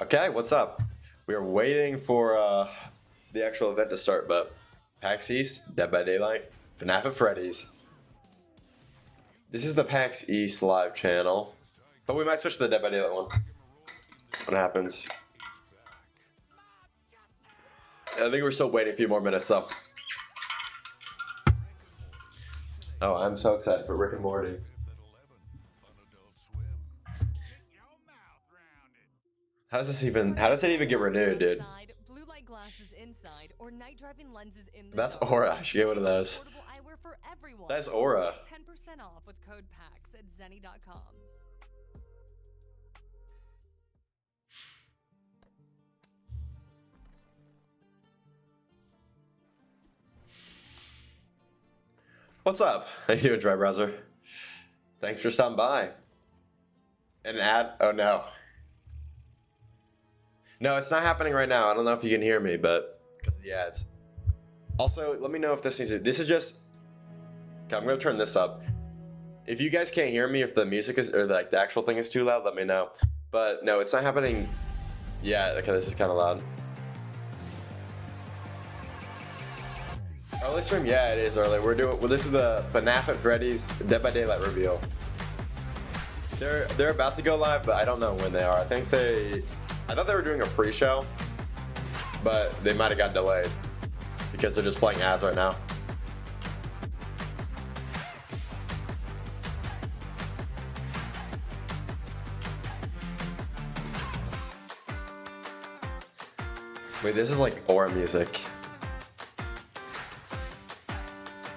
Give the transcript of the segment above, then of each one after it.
Okay, what's up? We are waiting for the actual event to start, but PAX East, Dead by Daylight, Fnaf at Freddy's. This is the PAX East live channel, but we might switch to the Dead by Daylight one when it happens. I think we're still waiting a few more minutes though. Oh, I'm so excited for Rick and Morty. How does it even get renewed, dude? Blue light glasses inside or night driving lenses in the That's dark. Aura. I should get one of those. Affordable eyewear for everyone. That's Aura. 10% off with code PAX at zenny.com. What's up? How you doing, Dry Browser? Thanks for stopping by. An ad? Oh no. No, it's not happening right now. I don't know if you can hear me, but because of the ads. Also, let me know if this needs to. This is just. Okay, I'm gonna turn this up. If you guys can't hear me, if the music is or like the actual thing is too loud, let me know. But no, it's not happening. Yeah, okay, this is kind of loud. Early stream? Yeah, it is early. We're doing. Well, this is the Fnaf at Freddy's Dead by Daylight reveal. They're about to go live, but I don't know when they are. I thought they were doing a pre-show, but they might have got delayed because they're just playing ads right now. Wait, this is like Aura music.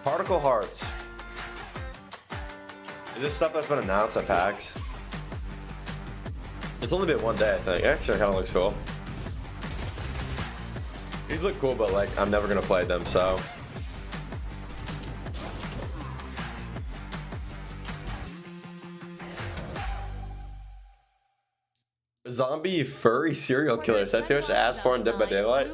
Particle Hearts. Is this stuff that's been announced at PAX? It's only been one day, I think. Actually, it kind of looks cool. These look cool, but like, I'm never gonna play them, so. Zombie furry serial killer. Is that too much to ask for in Dead by Daylight?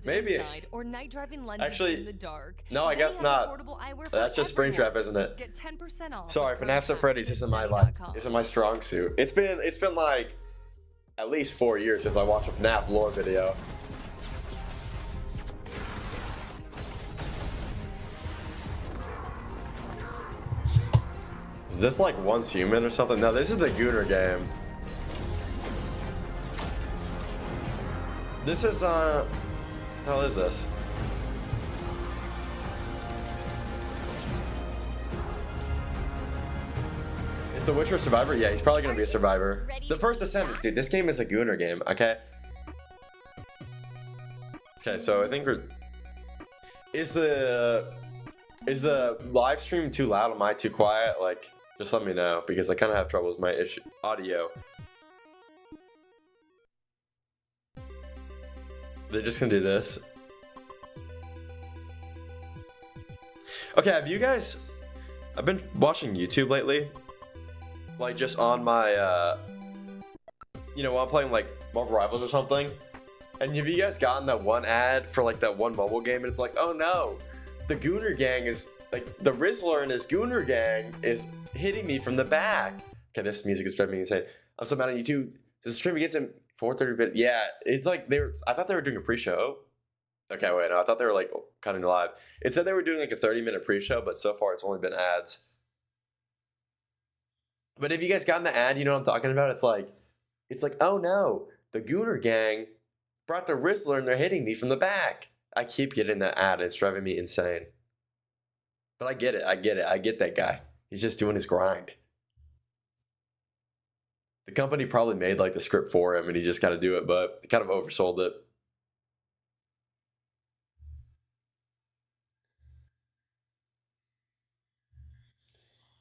Maybe. Or night driving lenses Actually, in the dark. no, I guess not. That's just Springtrap, isn't it? Get 10% off. Sorry, Fnaf at Freddy's isn't my strong suit. It's been like at least 4 years since I watched a Fnaf lore video. Is this like Once Human or something? No, this is the Gooner game. This is how is this? Is The Witcher a survivor? Yeah, he's probably gonna be a survivor. The First Descendant, dude. This game is a Gooner game. Okay. Okay, so I think is the live stream too loud? Am I too quiet? Like, just let me know because I kind of have trouble with my audio. They're just gonna do this. Okay, have you guys? I've been watching YouTube lately, like just on my, while I'm playing like Marvel Rivals or something. And have you guys gotten that one ad for like that one mobile game? And it's like, oh no, the Gooner Gang is like the Rizzler and his Gooner Gang is hitting me from the back. Okay, this music is driving me insane. I'm so mad on YouTube. The stream begins in 4:30 bit. Yeah, it's like I thought they were doing a pre-show. Okay, wait, no, I thought they were like cutting live. It said they were doing like a 30-minute pre-show, but so far it's only been ads. But if you guys gotten the ad, you know what I'm talking about? It's like, oh no, the Gooner Gang brought the Rizzler and they're hitting me from the back. I keep getting that ad. It's driving me insane. But I get it. I get that guy. He's just doing his grind. The company probably made like the script for him and he just got to do it, but they kind of oversold it.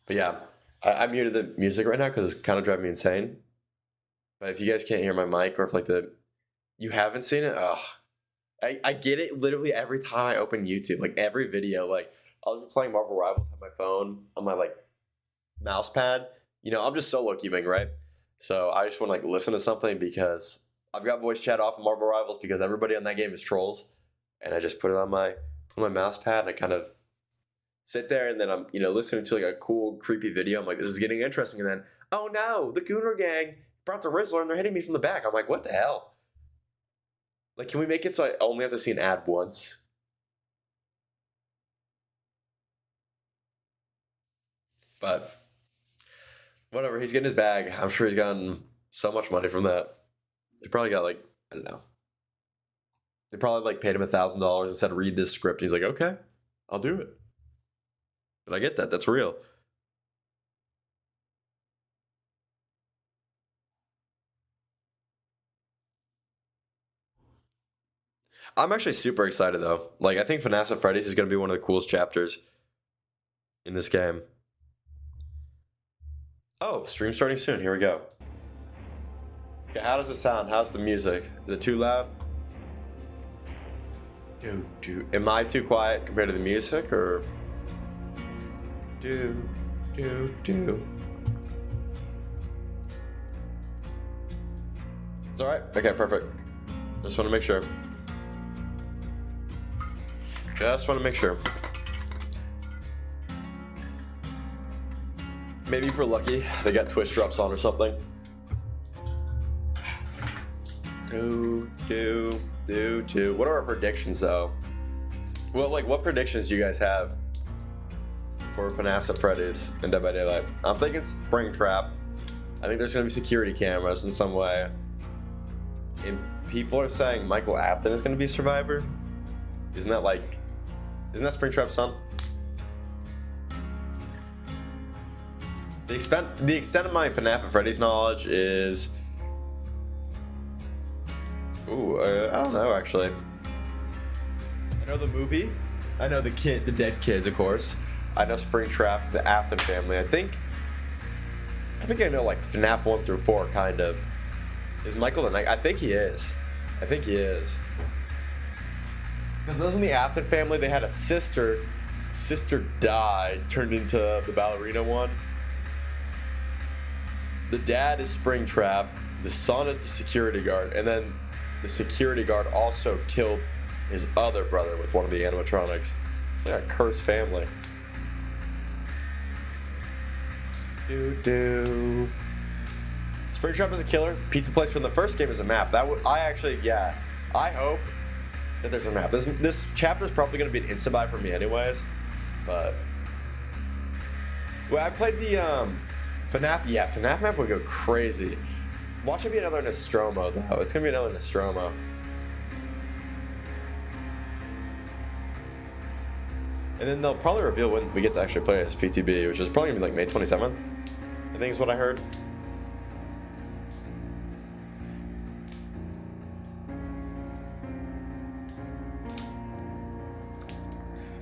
But yeah, I muted the music right now because it's kind of driving me insane. But if you guys can't hear my mic or if like you haven't seen it, I get it literally every time I open YouTube, like every video. Like I was playing Marvel Rivals on my phone, on my like mouse pad. I'm just solo queuing, right? So I just want to like listen to something because I've got voice chat off of Marvel Rivals because everybody on that game is trolls, and I just put it on my mouse pad and I kind of sit there and then I'm, listening to like a cool, creepy video. I'm like, this is getting interesting. And then, oh no, the Gooner Gang brought the Rizzler and they're hitting me from the back. I'm like, what the hell? Like, can we make it so I only have to see an ad once? But whatever, he's getting his bag. I'm sure he's gotten so much money from that. He probably got like, I don't know. They probably like paid him $1,000 and said, read this script. He's like, okay, I'll do it. But I get that. That's real. I'm actually super excited though. Like, I think Fnaf at Freddys is going to be one of the coolest chapters in this game. Oh, stream starting soon. Here we go. Okay, how does it sound? How's the music? Is it too loud? Am I too quiet compared to the music, or? It's all right. Okay, perfect. Just want to make sure. Just want to make sure. Maybe if we're lucky, they got Twitch drops on or something. What are our predictions though? Well, like, what predictions do you guys have for Fnaf at Freddys and Dead by Daylight? I'm thinking Springtrap. I think there's gonna be security cameras in some way. And people are saying Michael Afton is gonna be Survivor. Isn't that Springtrap's son? The extent of my Fnaf at Freddys knowledge is, I don't know actually. I know the movie. I know the dead kids, of course. I know Springtrap, the Afton family. I think I know like Fnaf 1 through 4, kind of. Is Michael the Knight? I think he is. Because doesn't the Afton family, they had a sister. Sister died, turned into the ballerina one. The dad is Springtrap. The son is the security guard. And then the security guard also killed his other brother with one of the animatronics. It's like a cursed family. Springtrap is a killer. Pizza place from the first game is a map. I hope that there's a map. This chapter is probably going to be an insta buy for me anyways. But I played the Fnaf. Yeah, Fnaf map would go crazy. Watch it be another Nostromo though. It's gonna be another Nostromo. And then they'll probably reveal when we get to actually play as PTB, which is probably gonna be like May 27th. I think is what I heard.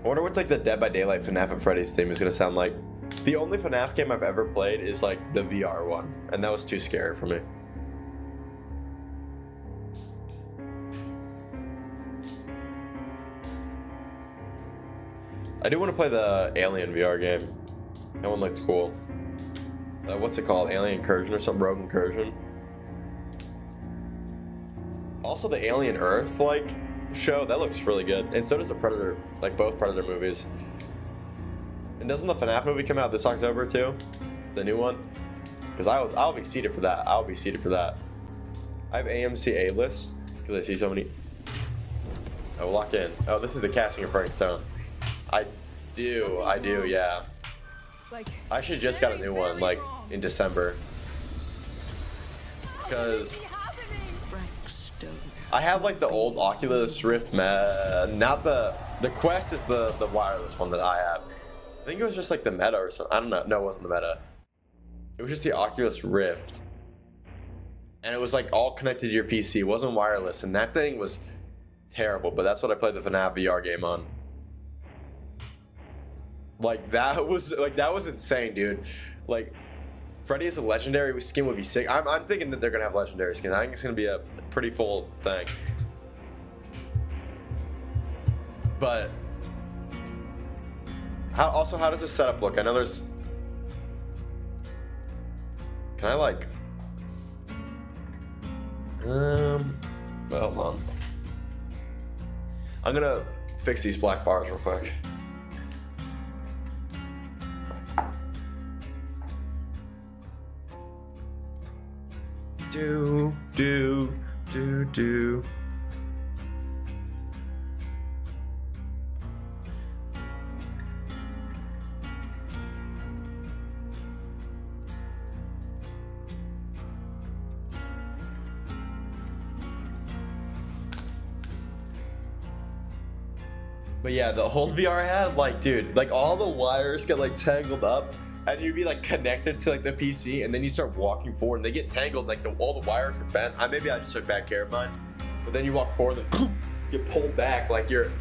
I wonder what like the Dead by Daylight Fnaf at Freddys theme is gonna sound like. The only Fnaf game I've ever played is like the VR one, and that was too scary for me. I do want to play the Alien VR game. That one looked cool. What's it called? Alien Incursion or some Rogue Incursion. Also the Alien Earth show, that looks really good. And so does the Predator, like both Predator movies. And doesn't the Fnaf movie come out this October too? The new one? Because I'll be seated for that. I have AMC A-list because I see so many. Oh, lock in. Oh, this is the casting of Frank Stone. I do, yeah. I actually just got a new one, like, in December. Because I have, like, the old Oculus Rift, not the Quest is the wireless one that I have. I think it was just, like, the Meta or something. I don't know. No, it wasn't the Meta. It was just the Oculus Rift. And it was, like, all connected to your PC. It wasn't wireless, and that thing was terrible, but that's what I played the Fnaf VR game on. That was insane, dude. Like, Freddy as a legendary skin would be sick. I'm thinking that they're gonna have legendary skins. I think it's gonna be a pretty full thing. But how does this setup look? I know there's. Can I like? Well, hold on. I'm gonna fix these black bars real quick. Do. But yeah, the old VR I had, like, dude, like all the wires get like tangled up, and you'd be like connected to like the PC, and then you start walking forward, and they get tangled, like all the wires are bent. Maybe I just took bad care of mine, but then you walk forward, and boom, get pulled back like you're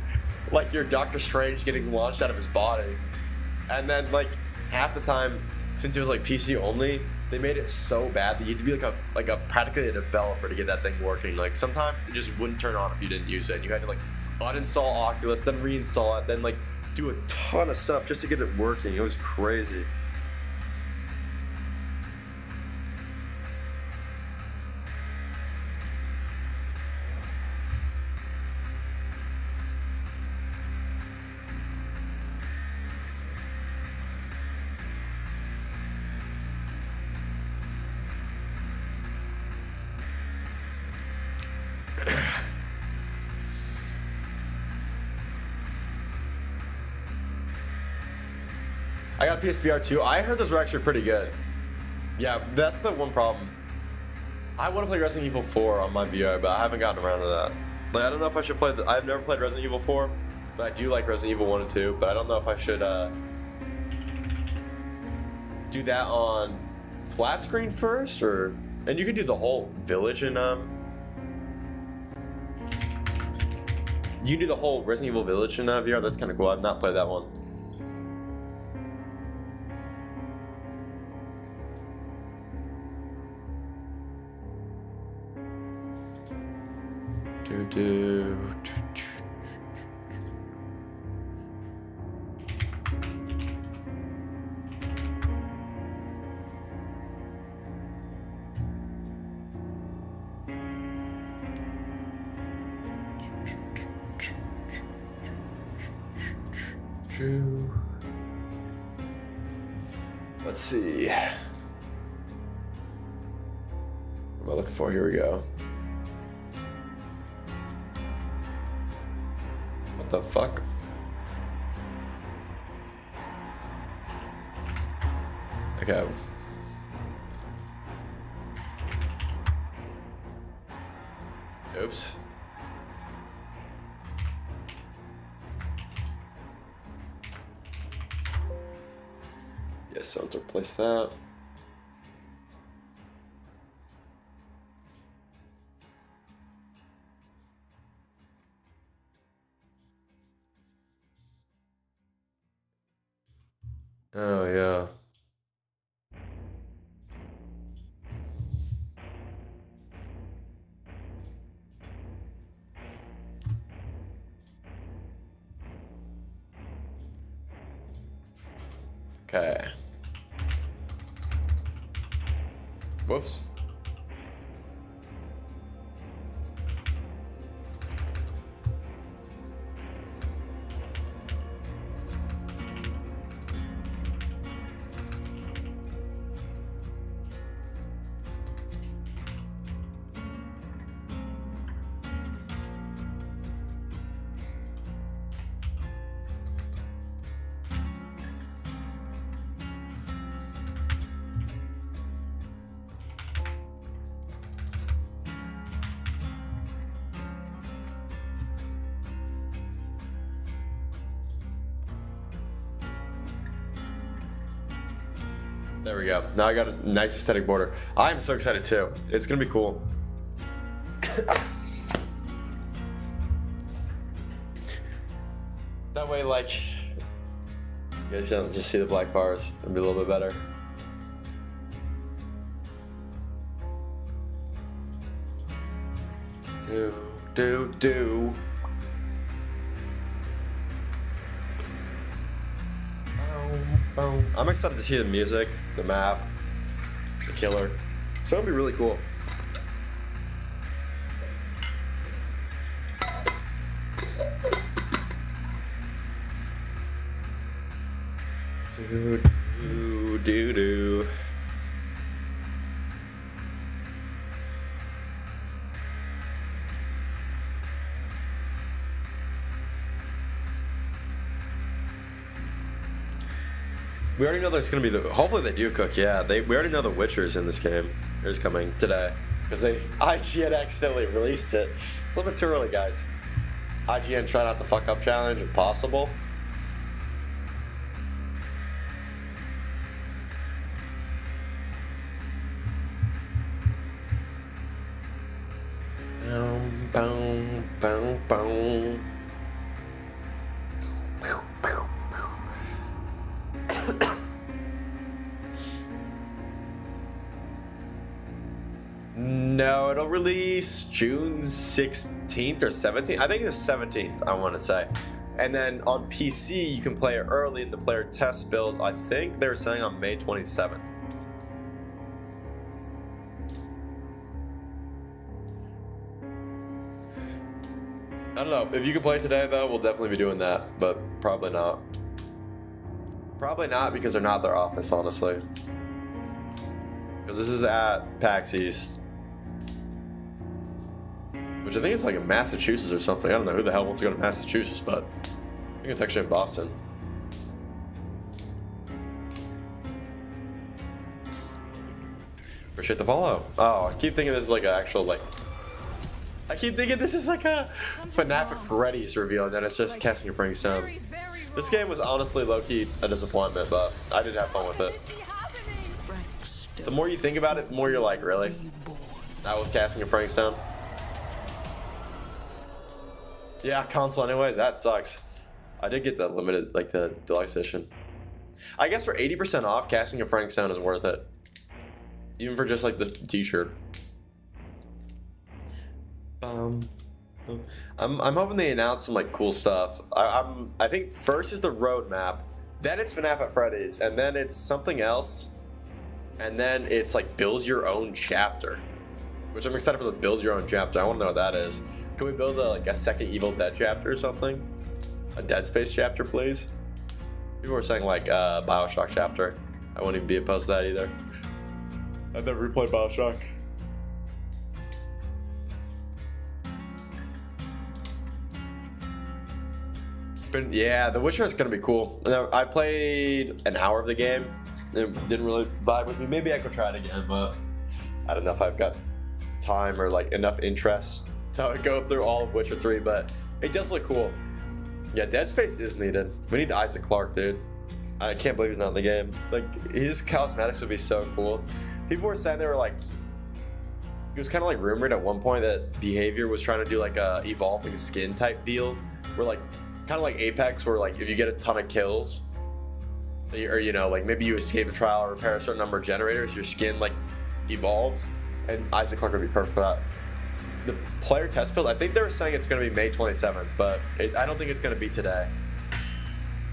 Doctor Strange getting launched out of his body. And then like half the time, since it was like PC only, they made it so bad that you had to be like a practically a developer to get that thing working. Like sometimes it just wouldn't turn on if you didn't use it, and you had to like uninstall Oculus, then reinstall it, then like do a ton of stuff just to get it working. It was crazy. I got PSVR 2. I heard those were actually pretty good. Yeah, that's the one problem. I want to play Resident Evil 4 on my VR, but I haven't gotten around to that. Like, I don't know if I should play I've never played Resident Evil 4, but I do like Resident Evil 1 and 2, but I don't know if I should do that on flat screen first, or... And you could do the whole village in, you can do the whole Resident Evil Village in VR. That's kind of cool. I've not played that one. Do. Let's see. What am I looking for? Here we go. What the fuck? Okay. Oops. Yes, so let's replace that. Oh, yeah. Okay. Whoops. There we go. Now I got a nice aesthetic border. I'm so excited too. It's gonna be cool. That way, like, you guys don't just see the black bars and be a little bit better. Do. I'm excited to see the music, the map, the killer. So it'll be really cool. Do. We already know there's gonna be the. Hopefully they do cook. Yeah, we already know the Witcher's in this game. Is coming today because IGN accidentally released it a little bit too early, guys. IGN try not to fuck up challenge if possible. Boom, boom, boom, boom. No, it'll release June 16th or 17th. I think it's 17th, I want to say. And then on PC, you can play it early in the player test build. I think they're saying on May 27th. I don't know. If you can play today, though, we'll definitely be doing that. But probably not. Probably not because they're not their office, honestly. Because this is at PAX East. Which I think is like in Massachusetts or something. I don't know who the hell wants to go to Massachusetts, but I think it's actually in Boston. Appreciate the follow. Oh, I keep thinking this is like an actual like. I keep thinking this is like a Fnaf at Freddys reveal, and then it's just casting a Frank Stone. This game was honestly low-key a disappointment, but I did have fun with it. The more you think about it, the more you're like, really? That was casting a Frank Stone? Yeah, console anyways, that sucks. I did get the limited, like the deluxe edition. I guess for 80% off, casting a Frank Stone is worth it. Even for just like the t-shirt. I'm hoping they announce some like cool stuff. I think first is the roadmap, then it's FNAF at Freddy's, and then it's something else, and then it's like build your own chapter, which I'm excited for the build your own chapter. I want to know what that is. Can we build like a second Evil Dead chapter or something? A Dead Space chapter, please. People were saying like BioShock chapter. I wouldn't even be opposed to that either. I've never replayed BioShock. But yeah, The Witcher is gonna be cool. I played an hour of the game. It didn't really vibe with me. Maybe I could try it again, but I don't know if I've got time or like enough interest to go through all of Witcher 3. But it does look cool. Yeah, Dead Space is needed. We need Isaac Clarke, dude. I can't believe he's not in the game. Like his cosmetics would be so cool. People were saying they were like, it was kind of like rumored at one point that Behavior was trying to do like a evolving skin type deal, where like kind of like Apex, where like if you get a ton of kills, or you know, like maybe you escape a trial or repair a certain number of generators, your skin like evolves, and Isaac Clarke would be perfect for that. The player test build, I think they were saying it's going to be May 27th, but I don't think it's going to be today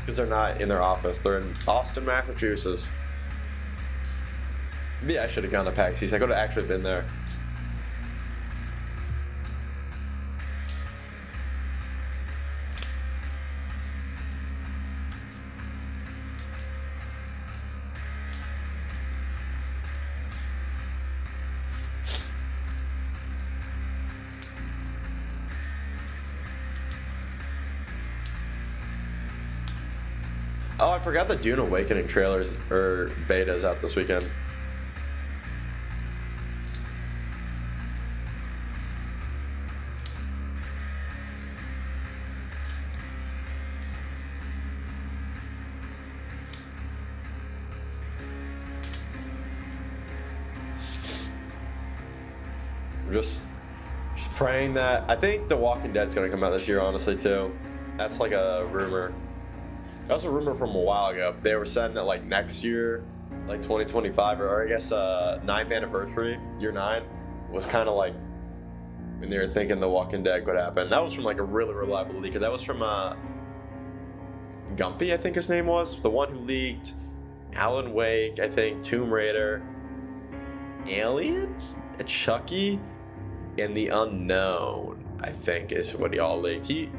because they're not in their office. They're in Austin, Massachusetts. Maybe I should have gone to PAX East. I could have actually been there. Oh, I forgot the Dune Awakening trailers or betas out this weekend. I'm just praying that. I think The Walking Dead's gonna come out this year, honestly, too. That's like a rumor. That was a rumor from a while ago. They were saying that like next year, like 2025, or I guess 9th anniversary, year 9, was kind of like when they were thinking The Walking Dead could happen. That was from like a really reliable leaker. That was from Gumpy, I think his name was, the one who leaked Alan Wake, I think, Tomb Raider, Alien, Chucky, and The Unknown, I think is what he all leaked. He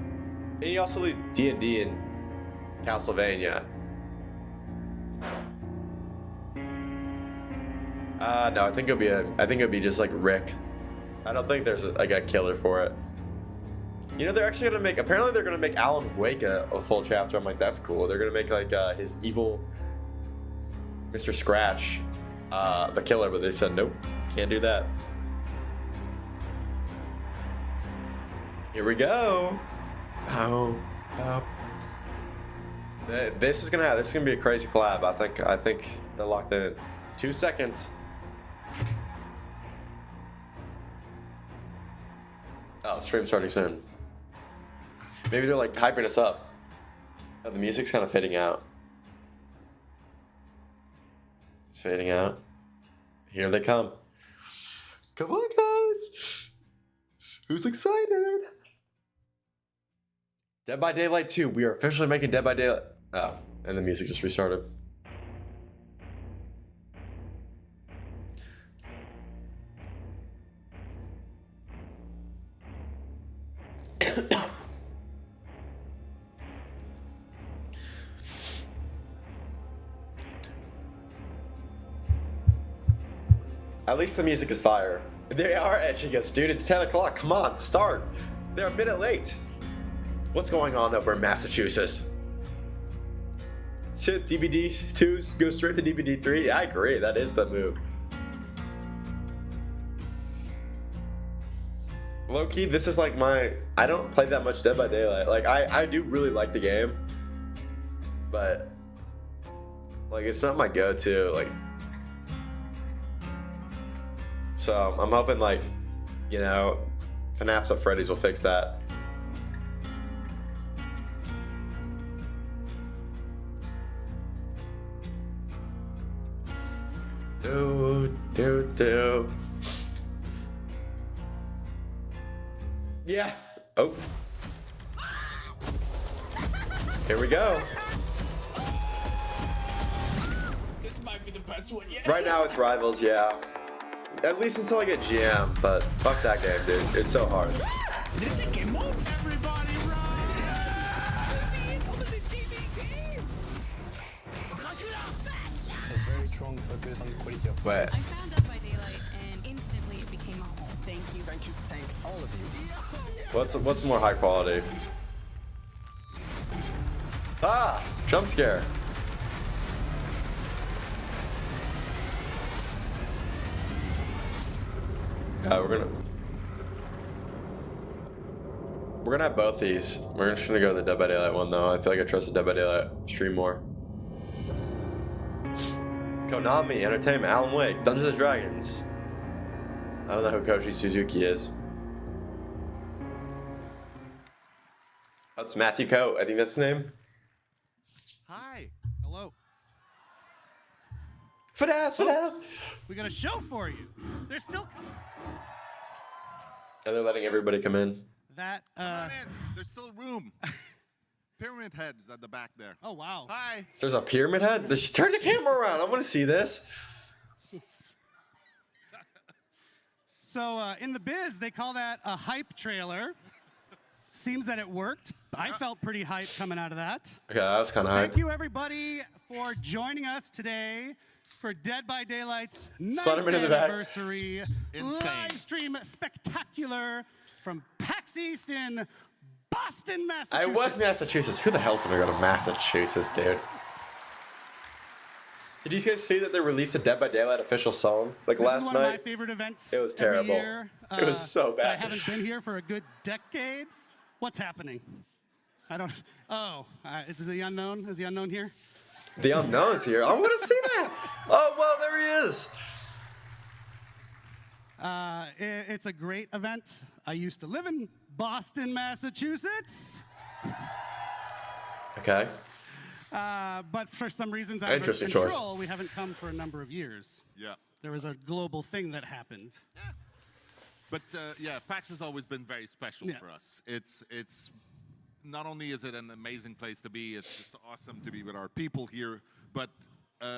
also leaked D&D and Castlevania. No, I think it'll be just like Rick. I don't think there's like a killer for it. You know, they're actually gonna make. Apparently, they're gonna make Alan Wake a full chapter. I'm like, that's cool. They're gonna make like his evil Mr. Scratch, the killer, but they said nope, can't do that. Here we go. Oh. This is gonna be a crazy collab. I think they're locked in. 2 seconds. Oh, the stream's starting soon. Maybe they're like hyping us up. Oh, the music's kind of fading out. It's fading out. Here they come. Come on, guys. Who's excited? Dead by Daylight 2. We are officially making Dead by Daylight. Oh, and the music just restarted. At least the music is fire. They are edging us, dude. It's 10 o'clock. Come on, start. They're a minute late. What's going on over in Massachusetts? Shit, DVD 2s go straight to DVD 3. I agree. That is the move. Low key, this is like I don't play that much Dead by Daylight. Like, I do really like the game, but like it's not my go-to. Like, so I'm hoping like, you know, Fnaf's at Freddys will fix that. Do. Yeah. Oh. Here we go. This might be the best one yet. Right now it's Rivals, yeah. At least until I get GM, but fuck that game, dude. It's so hard. Everybody very strong focus on quality of Wait. I found Dead by Daylight and instantly it became a home. Thank you, thank all of you. What's more high quality? Ah! Jump scare. Yeah, we're gonna have both these. We're just gonna go to the Dead by Daylight one though. I feel like I trust the Dead by Daylight stream more. Konami Entertainment, Alan Wake, Dungeons and Dragons. I don't know who Koji Suzuki is. That's Matthew Coe. I think that's his name. Hi. Hello. Fnaf. We got a show for you. They're still coming. And they're letting everybody come in. That, Come on in. There's still room. Pyramid heads at the back there. oh, wow. Hi. There's a pyramid head? Turn the camera around. I want to see this. So, in the biz, they call that a hype trailer. Seems that it worked. I felt pretty hyped coming out of that. Okay, that was kind of Thank hype. you, everybody, for joining us today for Dead by Daylight's 9th Slenderman in the back. anniversary Insane. live stream spectacular from PAX East in Boston, I Massachusetts. was Massachusetts. Who the hell's gonna go to Massachusetts, dude? Did you guys see that they released a Dead by Daylight official song like This last is one of my night? favorite events. It was every terrible. year. It was so but I bad. haven't been here for a good decade. What's happening? I don't. Oh, is the unknown? Is the unknown here? The unknown's here. I want to see that. Oh well, there he is. It's a great event. I used to live in Boston, Massachusetts, Okay. but for some reasons out of Interesting choice. control, we haven't come for a number of years. Yeah. There was a global thing that happened. But yeah, PAX has always been very special Yeah. for us. It's not only is it an amazing place to be, it's just awesome to be with our people here, but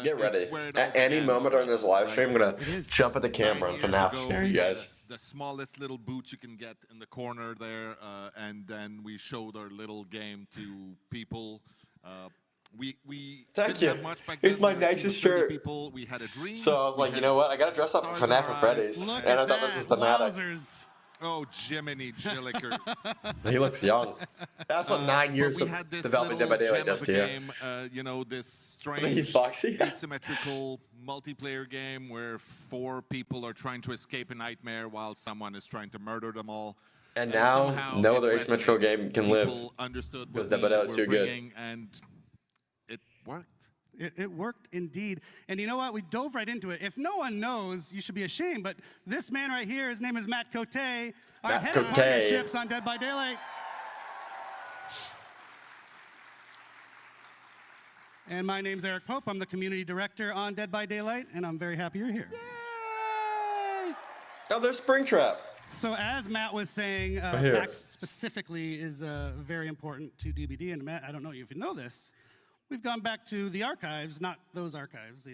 Get ready. it's where it all At any began moment for during this us. live stream, I'm gonna is. jump at the camera and 9 FNAF years scare ago, you we had guys. the smallest little booth you can get in the corner there, and then we showed our little game to people. We Thank didn't you. have much back It's then. my We were a team of nicest 30 shirt. People. We had a dream. So I was We like, you had know what? I gotta dress up for stars in FNAF our and eyes. Freddy's. Look And at I thought this was thematic. Wowzers. Oh, Jiminy Jilliker. He looks young. That's what 9 years we of had this development little Dead by Daylight gem does of to a you. game, you know, this He's strange Foxy. asymmetrical multiplayer game where 4 people are trying to escape a nightmare while someone is trying to murder them all. And now, somehow no it other asymmetrical resonated. game can live. People understood because what Dead by Daylight's we too were good. bringing, and it worked. It worked indeed. And you know what? We dove right into it. If no one knows, you should be ashamed. But this man right here, his name is Matt Cote, our Matt head of Cote. partnerships on Dead by Daylight. And my name's Eric Pope. I'm the community director on Dead by Daylight, and I'm very happy you're here. Oh, there's Springtrap. So as Matt was saying, here. PAX specifically is very important to DBD. And Matt, I don't know if you know this, we've gone back to the archives, not those archives,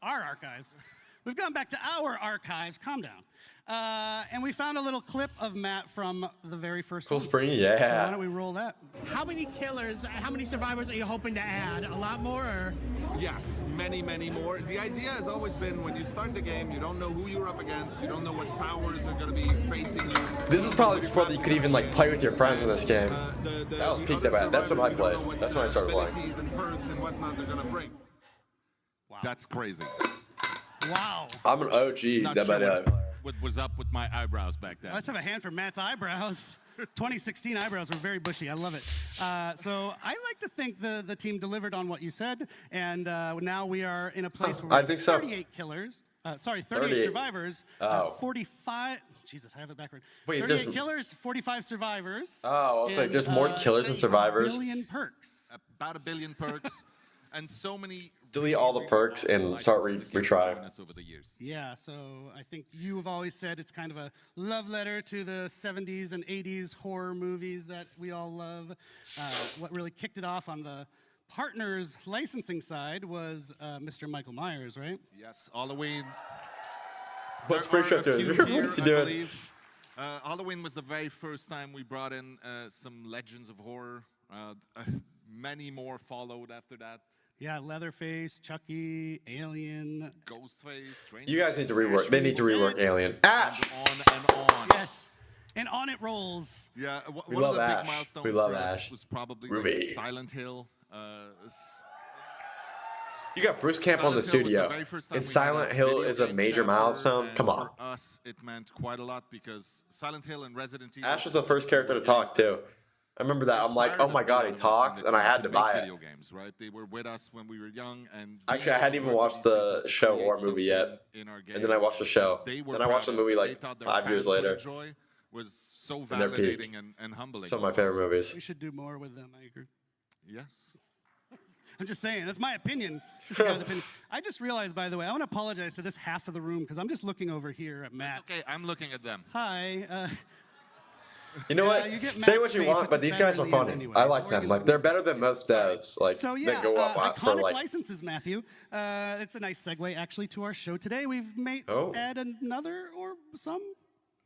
our archives. We've gone back to our archives, calm down. And we found a little clip of Matt from the very first Cool one. Spring, So yeah. why don't we roll that? How many killers, how many survivors are you hoping to add? A lot more, or? Yes, many, many more. The idea has always been when you start the game, you don't know who you're up against, you don't know what powers are going to be facing you. This is probably before you could even like play with your friends in this game. That was peak Dead by Daylight. That's when I played. That's when I started playing. Abilities and perks and whatnot they're going to bring. Wow. That's crazy. Wow. I'm an OG Not Dead by sure Daylight. what was up with my eyebrows back then. Let's have a hand for Matt's eyebrows. 2016 eyebrows were very bushy. I love it. So I like to think the team delivered on what you said, and now we are in a place where we I have think so. 38 killers. 38 38. survivors. Oh. 45. Jesus, I have it backward. Wait, 38 there's- killers, 45 survivors. Oh, I was like, and, there's more killers than survivors. A billion perks. About 1 billion perks and so many. Delete all the perks and start retry. Over the years. Yeah, so I think you have always said it's kind of a love letter to the 70s and 80s horror movies that we all love. What really kicked it off on the partners licensing side was Mr. Michael Myers, right? Yes, Halloween. What's There are Springtrap a doing? few What's here, he I doing? believe. Halloween was the very first time we brought in some legends of horror. Many more followed after that. Yeah, Leatherface, Chucky, Alien. Ghostface, Stranger You guys need to rework. They need to rework Alien. Ash! on and on. Yes, and on it rolls. Yeah, We one love of the Ash. big milestones We love for us Ash. was probably Ruby. like Silent Hill. You got Bruce Camp on the Silent Hill was studio. very first time And we had Silent a Hill video is a game major chapter, milestone. and Come on. For us, it meant quite a lot because Silent Hill and Resident Evil. Ash was the first character to talk, too. I remember that. I'm like, oh my god, he talks, and I had to buy it. Video games, right? They were with us when we were young, and Actually, I hadn't even watched the show or movie yet. And then I watched the show. Then I watched the movie like 5 years later. Joy was so their peak. validating and humbling. Some of my favorite movies. We should do more with them, I agree. Yes. I'm just saying, that's my opinion. Just a guy's opinion. I just realized, by the way, I want to apologize to this half of the room because I'm just looking over here at Matt. Okay, I'm looking at them. Hi. You know Yeah, what? you get Say Matt's what you face, want, which but is these better guys in are the end funny. anyway. I like Or them. you Like look- they're better than most devs. Like So that yeah, go up for iconic like. licenses, Matthew. It's a nice segue actually to our show today. We've made add another or some.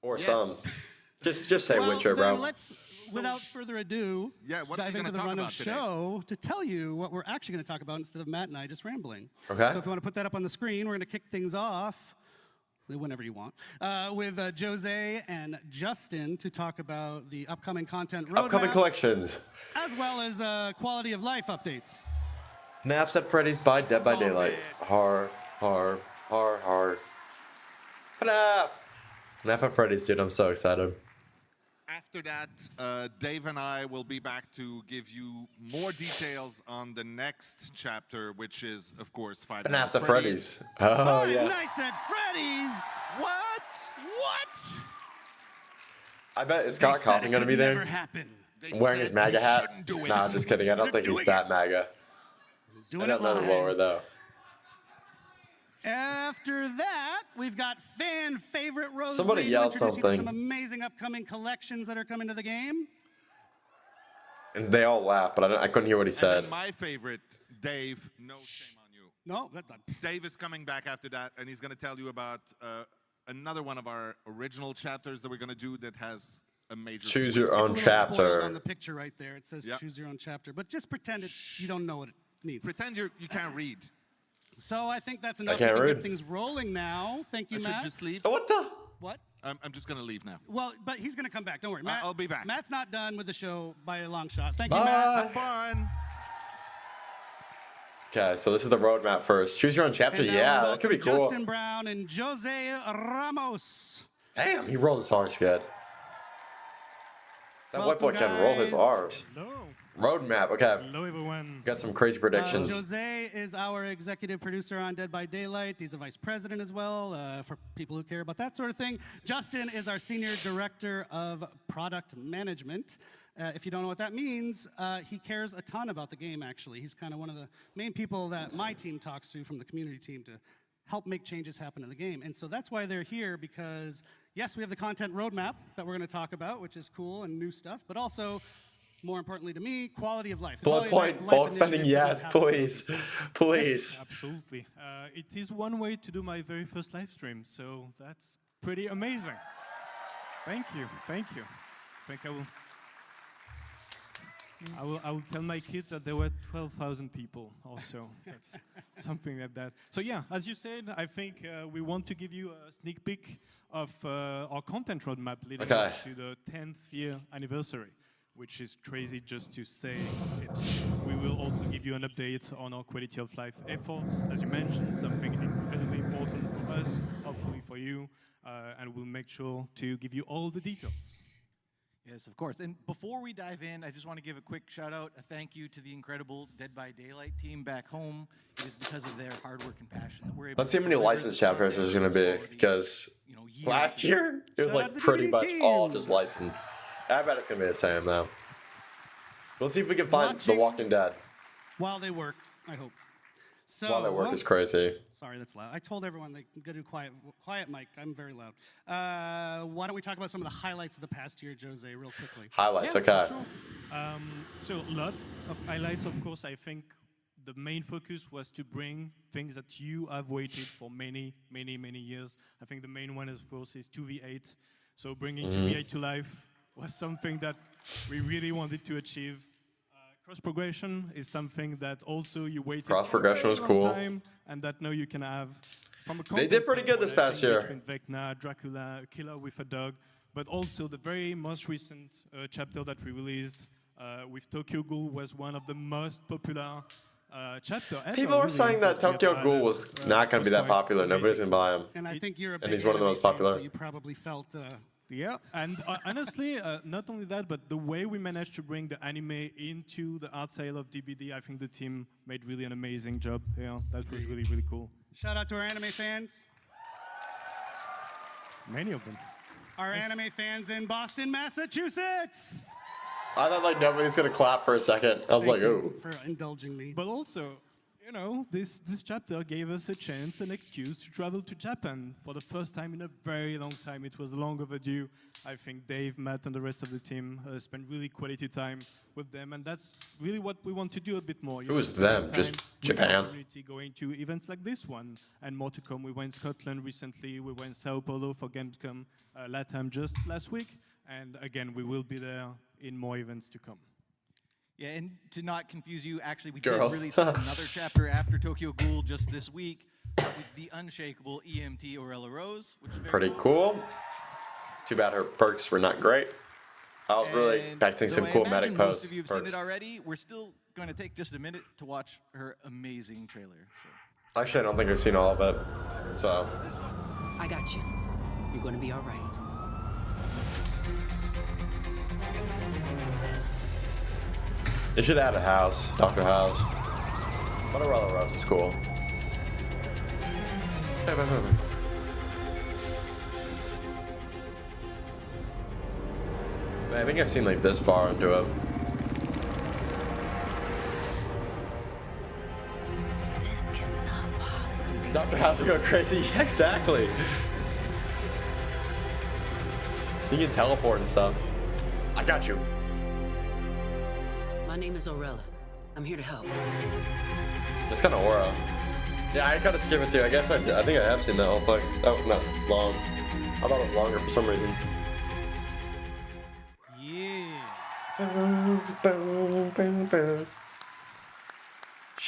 Or Yes. some. Just say Well, Witcher, then bro. let's, without further ado, Yeah, what are dive we into gonna the talk run of about today? show to tell you what we're actually going to talk about instead of Matt and I just rambling. Okay. So if you want to put that up on the screen, we're going to kick things off whenever you want with Jose and Justin to talk about the upcoming content roadmap, Upcoming collections. as well as quality of life updates. Fnaf's at Freddys by Dead by Daylight. Har. Fnaf! Fnaf at Freddys, dude. I'm so excited. After that, Dave and I will be back to give you more details on the next chapter, which is, of course, Five Fnaf's Nights at Freddys. Oh, Five yeah. Nights at Freddy's. What? What? I bet is They Scott said Coffin it going to could be never there? happen. They Wearing his said MAGA we hat? shouldn't do it. Nah, I'm just kidding. I don't think he's that MAGA. I Doing don't it know the live. lore, though. After that, we've got fan favorite Rose. Somebody Lee to yell introduce you to something. some amazing upcoming collections that are coming to the game. And they all laugh, but I couldn't hear what he And said. then my favorite, Dave, no shame on you. No, Dave is coming back after that, and he's going to tell you about another one of our original chapters that we're going to do that has a major Choose twist. your it's a own little chapter. spoiled on the picture right there. It says Yep. choose your own chapter, but just pretend you don't know what it means. Pretend you can't read. So I think that's enough. can't we can read. get things rolling now. Thank you, I should Matt. just leave. Oh, what the? What? I'm just gonna leave now. Well, but he's going to come back. Don't worry. Matt, I'll be back. Matt's not done with the show by a long shot. Thank you, Bye. Matt. Have fun. Okay, so this is the roadmap first. Choose your own chapter. And now Yeah, we that could be welcome cool. Justin Brown and Jose Ramos. Damn, he rolled his R's good. That white boy Welcome, can roll his guys. R's. Hello. Roadmap. Okay, Hello, everyone. got some crazy predictions. Jose is our executive producer on Dead by Daylight. He's a vice president as well, for people who care about that sort of thing. Justin is our senior director of product management. If you don't know what that means, he cares a ton about the game, actually. He's kind of one of the main people that my team talks to from the community team to help make changes happen in the game. And so that's why they're here, because yes, we have the content roadmap that we're going to talk about, which is cool and new stuff, but also, more importantly to me, quality of life. The Bullet quality of point, life bullet spending, initiative yes, that happens. please. Please. Absolutely. It is one way to do my very first live stream, so that's pretty amazing. Thank you. Thank you. I think I will tell my kids that there were 12,000 people also. That's something like that. So yeah, as you said, I think we want to give you a sneak peek of our content roadmap leading up to the 10th year anniversary, which is crazy just to say it. We will also give you an update on our quality of life efforts. As you mentioned, something incredibly important for us, hopefully for you, and we'll make sure to give you all the details. Yes, of course. And before we dive in, I just want to give a quick shout out, a thank you to the incredible Dead by Daylight team back home. It is because of their hard work and passion that we're able Let's see to how many deliver licensed this chapters content there's going to with be, quality, because last year it was Shout out like to the pretty DVD much team. all just licensed. I bet it's going to be the same though. We'll see if we can find The Walking Dead. While they work, I hope. So, While their work is crazy. Sorry, that's loud. I told everyone they can go to quiet mic. I'm very loud. Why don't we talk about some of the highlights of the past year, Jose, real quickly? Highlights, Yeah, okay. for sure. So a lot of highlights, of course. I think the main focus was to bring things that you have waited for many, many, many years. I think the main one, of course, is 2v8. So bringing 2v8 to life was something that we really wanted to achieve. Cross progression is something that also you waited Cross for a progression very was long cool. time, and that now you can have. From a They did content pretty good this standpoint, I past think year. between Vecna, Dracula, Killer with a Dog, but also the very most recent chapter that we released with Tokyo Ghoul was one of the most popular chapter ever. People were really, saying that we have Tokyo had, Ghoul was not going to be that quite popular. Nobody's going to buy him. And I think you're a And big he's one of the anime most fan, popular. so you probably felt... Yeah, and honestly, not only that, but the way we managed to bring the anime into the art side of DBD, I think the team made really an amazing job. Yeah, that was really, really cool. Shout out to our anime fans. Many of them. Our anime fans in Boston, Massachusetts. I thought like nobody's going to clap for a second. I was Thank like, you ooh. for indulging me. But also, you know, this chapter gave us a chance, an excuse to travel to Japan for the first time in a very long time. It was long overdue. I think Dave, Matt, and the rest of the team spent really quality time with them, and that's really what we want to do a bit more. You Who's know, spend them? Just time with Japan? our community, going to events like this one, and more to come. We were in Scotland recently. We were in Sao Paulo for Gamescom, LATAM just last week, and again, we will be there in more events to come. Yeah, and to not confuse you, actually, we Girls. did release another chapter after Tokyo Ghoul just this week with the unshakable EMT Orella Rose, which is very Pretty cool. Too bad her perks were not great. I was really And expecting some though I cool imagine medic most posts. of you have seen perks. it already. We're still going to take just a minute to watch her amazing trailer. So. Actually, I don't think I've seen all of it. So, I got you. You're gonna be all right. they should add a house, Dr. House. But Aurora Rose is cool. I think I've seen like this far into it. This cannot possibly be. Dr. House will go crazy. Yeah, exactly. You can teleport and stuff. I got you. My name is Orella. I'm here to help. It's kind of aura. Yeah, I kind of skip it too. I guess I think I have seen that whole thing. That was not long. I thought it was longer for some reason. Yeah.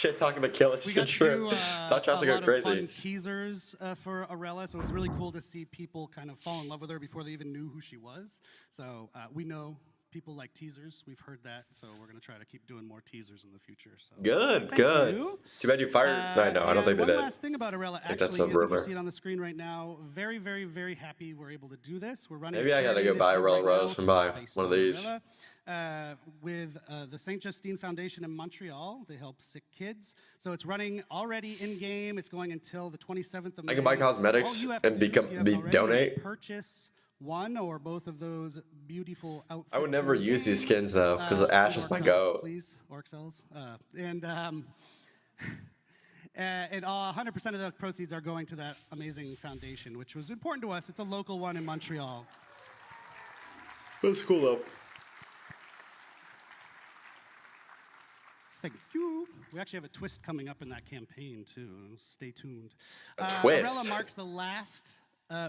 Shit talking to kill us. We got to True. do Thought a Chelsea go lot of fun crazy. teasers for Arella, so it was really cool to see people kind of fall in love with her before they even knew who she was. So we know people like teasers. We've heard that, so we're going to try to keep doing more teasers in the future. So Good, thank good. you. Too bad you fired. No, I don't think they one did. last thing about Arella, think that's actually, a if you rumor. see it on the screen right now, very, very, very happy we're able to do this. We're running. Maybe I gotta go buy Arella Rose and buy one of these. With the St. Justine Foundation in Montreal. They help sick kids. So it's running already in game. It's going until the 27th of May. I can buy cosmetics All you have to and do, if you haven't already, donate. is purchase one or both of those beautiful outfits. I would never in the use these game. skins though, because Ash is my Orc cells, goat. Please, Orc cells. And 100% of the proceeds are going to that amazing foundation, which was important to us. It's a local one in Montreal. That's cool though. Thank you. We actually have a twist coming up in that campaign too. Stay tuned. A twist? Arella marks the last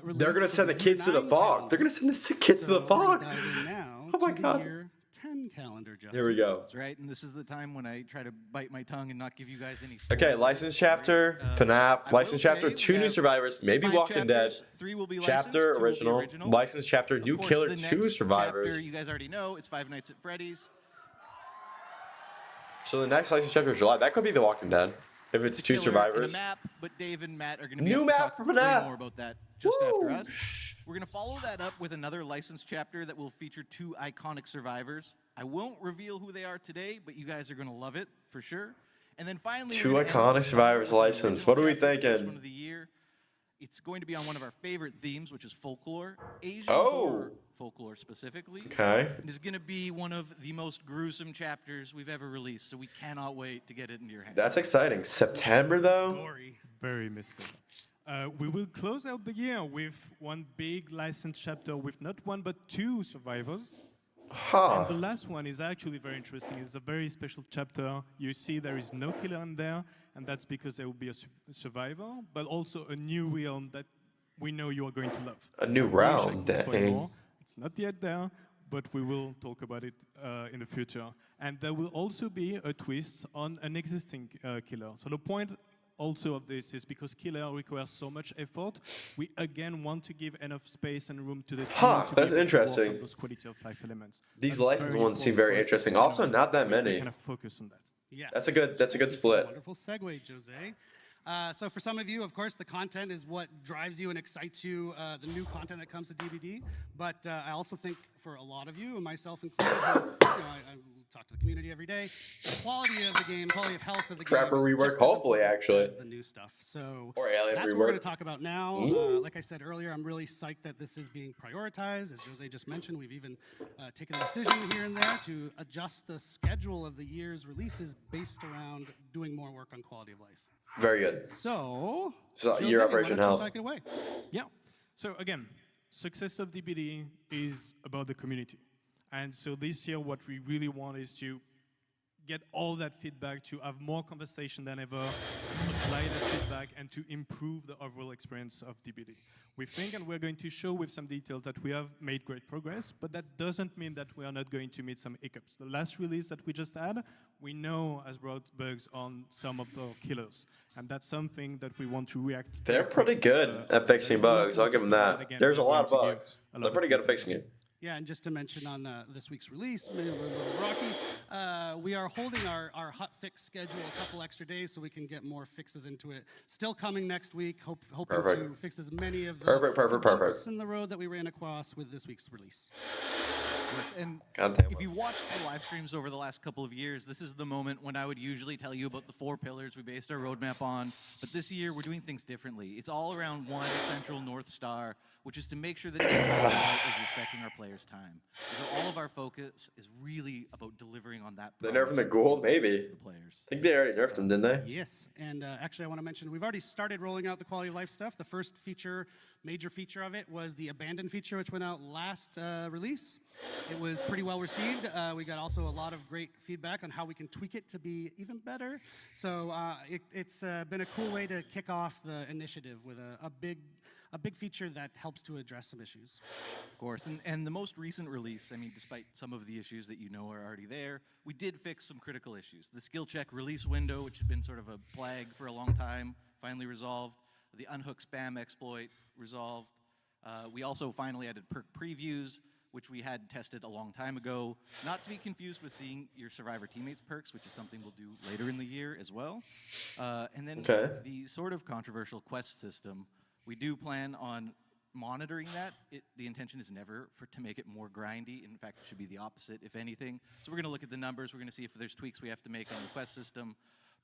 release. They're gonna send the kids to the fog. They're gonna send the kids to the fog. Oh my god. Year 10 calendar, Justin. Here we go. That's right, and this is the time when I try to bite my tongue and not give you guys any Okay, spoilers. license chapter, FNAF, I license will chapter, say 2 we new have survivors, maybe 5 Walking Dead, chapters, 3 will be licensed, chapter 2 will be original, license chapter, Of new course, killer, the 2 next survivors. Chapter, you guys already know, it's Five Nights at Freddy's. So the next license chapter is July. That could be The Walking Dead. If it's 2 Killer survivors. and a map, but Dave and Matt are going to New be able map to talk for way FNAF. more about that just after us. We're going to follow that up with another licensed chapter that will feature 2 iconic survivors. I won't reveal who they are today, but you guys are going to love it for sure. And then finally, 2 we're gonna end iconic with survivors the license. original What are we chapter, the first thinking? one of the year. It's going to be on one of our favorite themes, which is folklore, Asian Oh. horror folklore specifically. Okay. It is going to be one of the most gruesome chapters we've ever released, so we cannot wait to get it into your hands. That's exciting. September though? Gory. Very missing. We will close out the year with one big license chapter with not 1 but 2 survivors. Huh. And the last one is actually very interesting. It's a very special chapter. You see there is no killer in there, and that's because there will be a survivor, but also a new realm that we know you are going to love. A new I wish I realm, could spoil dang. more. It's not yet there, but we will talk about it in the future. And there will also be a twist on an existing killer. So the point also of this is because killer requires so much effort, we again want to give enough space and room to the team Huh, to that's be able to work interesting. on those quality of life elements. These That's licensed very ones seem important very for us to interesting. kind Also, of- not that we many. kind of focus on that. Yes. That's a good split. Wonderful segue, Jose. So for some of you, of course, the content is what drives you and excites you, the new content that comes to DVD. But I also think for a lot of you, and myself included, I talk to the community every day, the quality of the game, quality of health of the Trapper game is rework, just as hopefully, important actually. as the new stuff. So Or Alien that's what we're rework. going to talk about now. Like I said earlier, I'm really psyched that this is being prioritized. As Jose just mentioned, we've even taken a decision here and there to adjust the schedule of the year's releases based around doing more work on quality of life. Very good. So, So, Jose, your why Operation don't you Health. take it away. Yeah. So again, success of DBD is about the community. And so this year, what we really want is to get all that feedback, to have more conversation than ever, to apply that feedback, and to improve the overall experience of DBD. We think, and we're going to show with some details, that we have made great progress, but that doesn't mean that we are not going to meet some hiccups. The last release that we just had, we know has brought bugs on some of the killers, and that's something that we want to react. They're pretty good at fixing bugs. I'll give them that. Again, There's a we're lot of going to give bugs. a lot They're of pretty good at details. fixing it. Yeah, and just to mention on this week's release, maybe we're a little rocky, we are holding our hot fix schedule a couple extra days so we can get more fixes into it. Still coming next week, hoping Perfect. to fix as many of the Perfect. bumps in the road that we ran across with this week's release. And God damn if it. you've watched the live streams over the last couple of years, this is the moment when I would usually tell you about the 4 pillars we based our roadmap on. But this year, we're doing things differently. It's all around one central North Star, which is to make sure that everyone is respecting our players' time. So all of our focus is really about delivering on that. They nerfing the promise ghoul? to Maybe. the players. I think they already nerfed them, didn't they? Yes, and actually I want to mention, we've already started rolling out the quality of life stuff. The first major feature of it was the abandoned feature, which went out last release. It was pretty well received. We got also a lot of great feedback on how we can tweak it to be even better. So it's been a cool way to kick off the initiative with a a big feature that helps to address some issues. Of course, and the most recent release, I mean, despite some of the issues that you know are already there, we did fix some critical issues. The skill check release window, which had been sort of a plague for a long time, finally resolved. The unhook spam exploit resolved. We also finally added perk previews, which we had tested a long time ago. Not to be confused with seeing your Survivor teammates perks, which is something we'll do later in the year as well. And then the sort of controversial quest system, we do plan on monitoring that. The intention is never to make it more grindy. In fact, it should be the opposite, if anything. So we're going to look at the numbers. We're going to see if there's tweaks we have to make on the quest system.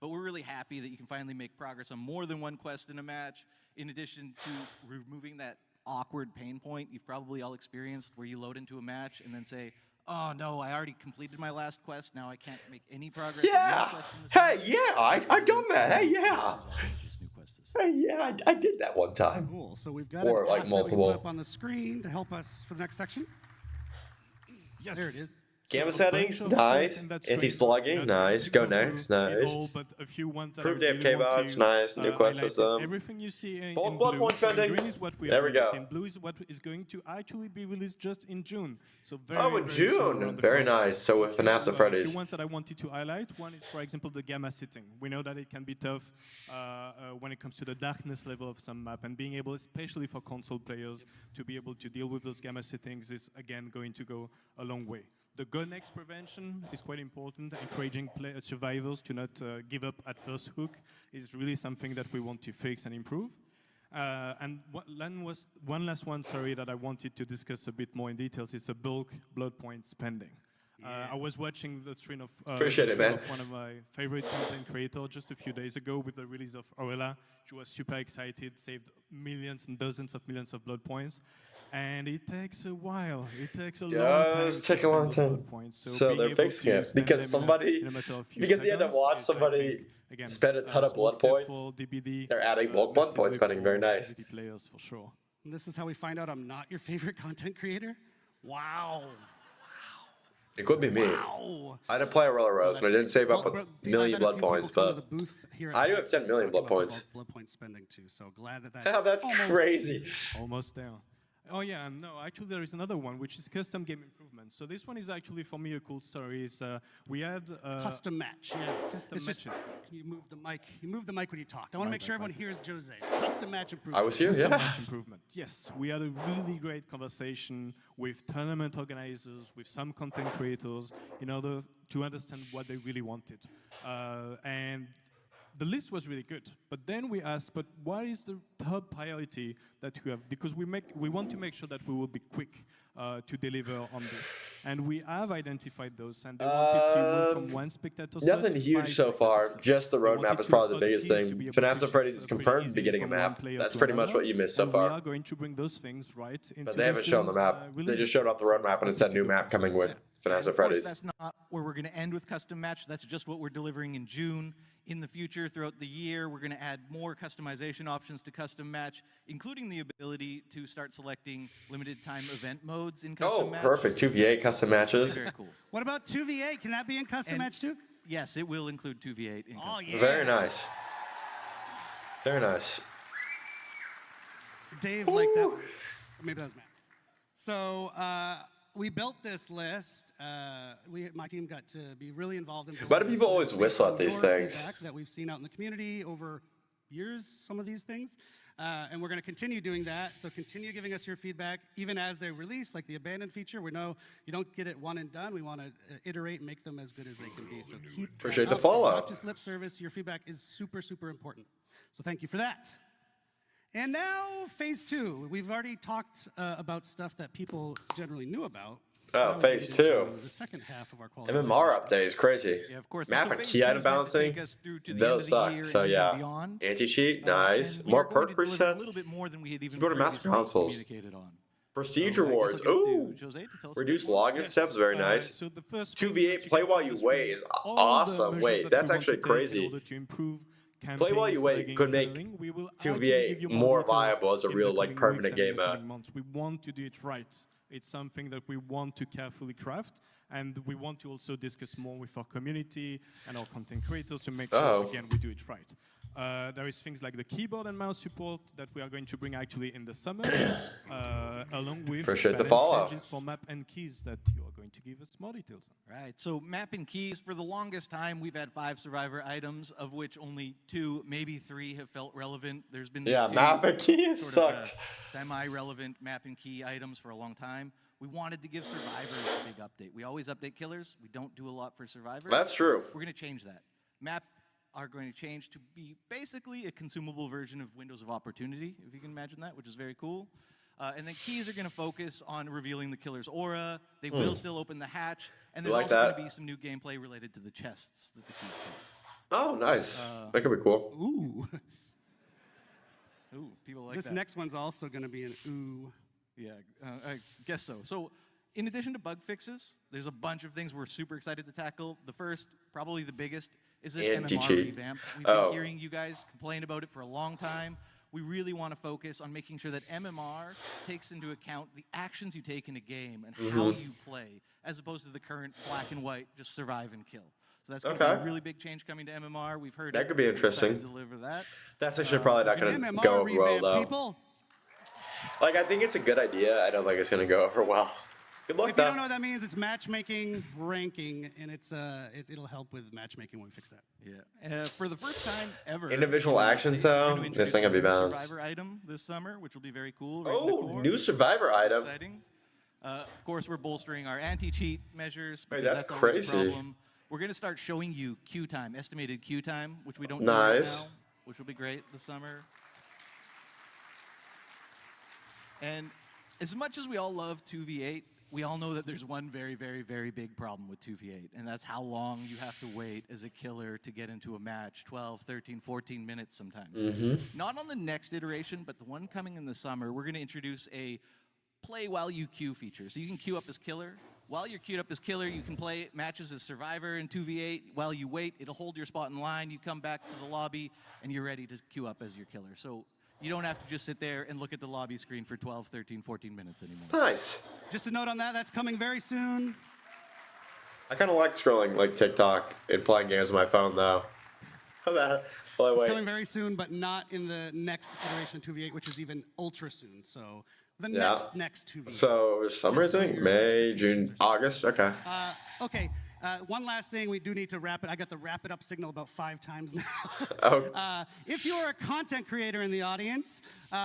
But we're really happy that you can finally make progress on more than one quest in a match, in addition to removing that awkward pain point you've probably all experienced where you load into a match and then say, oh no, I already completed my last quest, now I can't make any progress. Yeah. Hey, yeah, I've done that. Hey, yeah. Hey, yeah, I did that one time. Cool. So we've got or an like asset we multiple. put up on the screen to help us for the next section. Yes. There it is. Gamma settings, nice. Anti-slugging, nice. Go next, nice. Improved AFK bots, nice. New quest system. Everything you see in Bulk blue, blood point so in spending. green is what we There we released. go. In blue is what is going to actually be released just in June. So very, Oh, in very soon June. around the Very corner. nice. So with Fnaf A Freddys. few ones that I wanted to highlight. One is, for example, the gamma sitting. We know that it can be tough when it comes to the darkness level of some map, and being able, especially for console players, to be able to deal with those gamma settings is again going to go a long way. The go next prevention is quite important. Encouraging survivors to not give up at first hook is really something that we want to fix and improve. And one last one, sorry, that I wanted to discuss a bit more in details is the bulk blood point spending. I was watching the stream of one of my favorite content creators just a few days ago with the release of Orella. She was super excited, saved millions and dozens of millions of blood points. And it takes a while. It takes a long time. Does take a long time. So they're fixing it because somebody, because you had to watch somebody spend a ton of blood points. They're adding bulk blood point spending. Very nice. Players for sure. And this is how we find out I'm not your favorite content creator. Wow. It could be me. Wow. I didn't play Aurora Rose, but I didn't save up a million blood points. But I do have 10 million blood points. Blood point spending too. So glad that that's crazy. Almost there. Oh yeah, no, actually there is another one, which is custom game improvement. So this one is actually, for me, a cool story. Is we had custom match. Yeah, custom matches. Can you move the mic? You move the mic when you talk. I want to make sure everyone hears Jose. Custom match improvement. I was here, custom yeah. Match improvement. Yes, we had a really great conversation with tournament organizers, with some content creators, in order to understand what they really wanted. And the list was really good, but then we asked, but what is the top priority that you have? Because we want to make sure that we will be quick to deliver on this. And we have identified those, and they wanted to move from one spectator slot Nothing to huge 5 so far. spectator Just the slots. We roadmap wanted is probably to the biggest put these thing. to be able Fnaf to Freddys shift is pretty confirmed easily beginning a from one map. player That's to pretty much another. what you missed so And far. we are going to bring those things right into But they haven't shown the map. They just showed off the roadmap and it said new map coming with Fnaf Of course, Freddys. that's not where we're going to end with custom match. That's just what we're delivering in June. In the future, throughout the year, we're going to add more customization options to custom match, including the ability to start selecting limited time event modes in custom match. Oh, perfect. 2v8 custom matches. Very cool. What about 2v8? Can that be in custom match too? Yes, it will include 2v8 in custom. Yeah. Very nice. Very nice. Dave liked that one. Maybe that was Matt. So we built this list. My team got to be really involved in building Why do people always this whistle at based these on your things? feedback that we've seen out in the community over years, some of these things. And we're going to continue doing that. So continue giving us your feedback, even as they release, like the abandoned feature. We know you don't get it one and done. We want to iterate and make them as good as they can be. So keep Appreciate that the up. follow. It's not just lip service. Your feedback is super, super important. So thank you for that. And now, phase 2. We've already talked about stuff that people generally knew about. Oh, Now phase we get 2. into the second half of our quality. MMR update is crazy. Yeah, of course. Map So and phase key 2 item is meant to balancing, take us through to the those end of the suck. year So and yeah, beyond. anti-cheat, nice. And we More are going perk to deliver presets. A little bit more than we had even Go to Master previously Consoles. communicated on. Prestige So I guess rewards. I'll give it to Ooh. Jose to tell us a Reduce bit more. login steps, very nice. So the first 2v8 play while you wait is awesome. Wait, that's actually crazy. Play while you wait could make 2v8 more viable as a real like permanent game mode. We want to do it right. It's something that we want to carefully craft, and we want to also discuss more with our community and our content creators to make sure, again, we do it right. There is things like the keyboard and mouse support that we are going to bring actually in the summer, along with Appreciate the balance follow. changes for map and keys that you are going to give us more details on. Right, so map and keys, for the longest time, we've had 5 Survivor items, of which only 2, maybe 3 have felt relevant. There's been these Yeah, 2 map and key sort of, sucked. semi-relevant map and key items for a long time. We wanted to give Survivors a big update. We always update killers. We don't do a lot for Survivors. That's true. We're going to change that. Map are going to change to be basically a consumable version of Windows of Opportunity, if you can imagine that, which is very cool. And then keys are going to focus on revealing the killer's aura. They will still open the hatch. And there's like also that. going to be some new gameplay related to the chests that the keys take. Oh, nice. That could be cool. Ooh. Ooh, people like This that. next one's also going to be an ooh. Yeah, I guess so. So, in addition to bug fixes, there's a bunch of things we're super excited to tackle. The first, probably the biggest, is an MMR Anti-cheat. revamp. We've Oh. been hearing you guys complain about it for a long time. We really want to focus on making sure that MMR takes into account the actions you take in a game and how you play, as opposed to the current black and white, just survive and kill. So that's going to be Okay. a really big change coming to MMR. We've heard That it. could be We're excited interesting. to deliver that. That's actually probably not An going to MMR go over well, revamp, though. people. Like, I think it's a good idea. I don't think it's going to go over well. Good luck, If you though. don't know what that means, it's matchmaking ranking, and it'll help with matchmaking when we fix that. Yeah. For the first time ever. Individual actions, we're though? gonna This introduce ain't gonna be a new balanced. Survivor item this summer, which will be very cool. right in the Oh, core. new Survivor item. Exciting. Of course, we're bolstering our anti-cheat measures. Wait, because that's always a crazy. problem. We're going to start showing you queue time, estimated queue time, which we don't Nice. do right now, which will be great this summer. And as much as we all love 2v8, we all know that there's one very, very, very big problem with 2v8, and that's how long you have to wait as a killer to get into a match, 12, 13, 14 minutes sometimes. Not on the next iteration, but the one coming in the summer, we're going to introduce a play while you queue feature. So you can queue up as killer. While you're queued up as killer, you can play matches as survivor in 2v8. While you wait, it'll hold your spot in line. You come back to the lobby, and you're ready to queue up as your killer. So you don't have to just sit there and look at the lobby screen for 12, 13, 14 minutes anymore. Nice. Just a note on that, that's coming very soon. I kind of like scrolling like TikTok and playing games on my phone, though. How about while I It's wait? coming very soon, but not in the next iteration of 2v8, which is even ultra soon. So the Yeah. next 2v8. So summer Just so thing, your May, expectations June, are set. August. Okay. Okay, one last thing, we do need to wrap it. I got the wrap it up signal about 5 times now. Oh, If you're a content creator in the audience,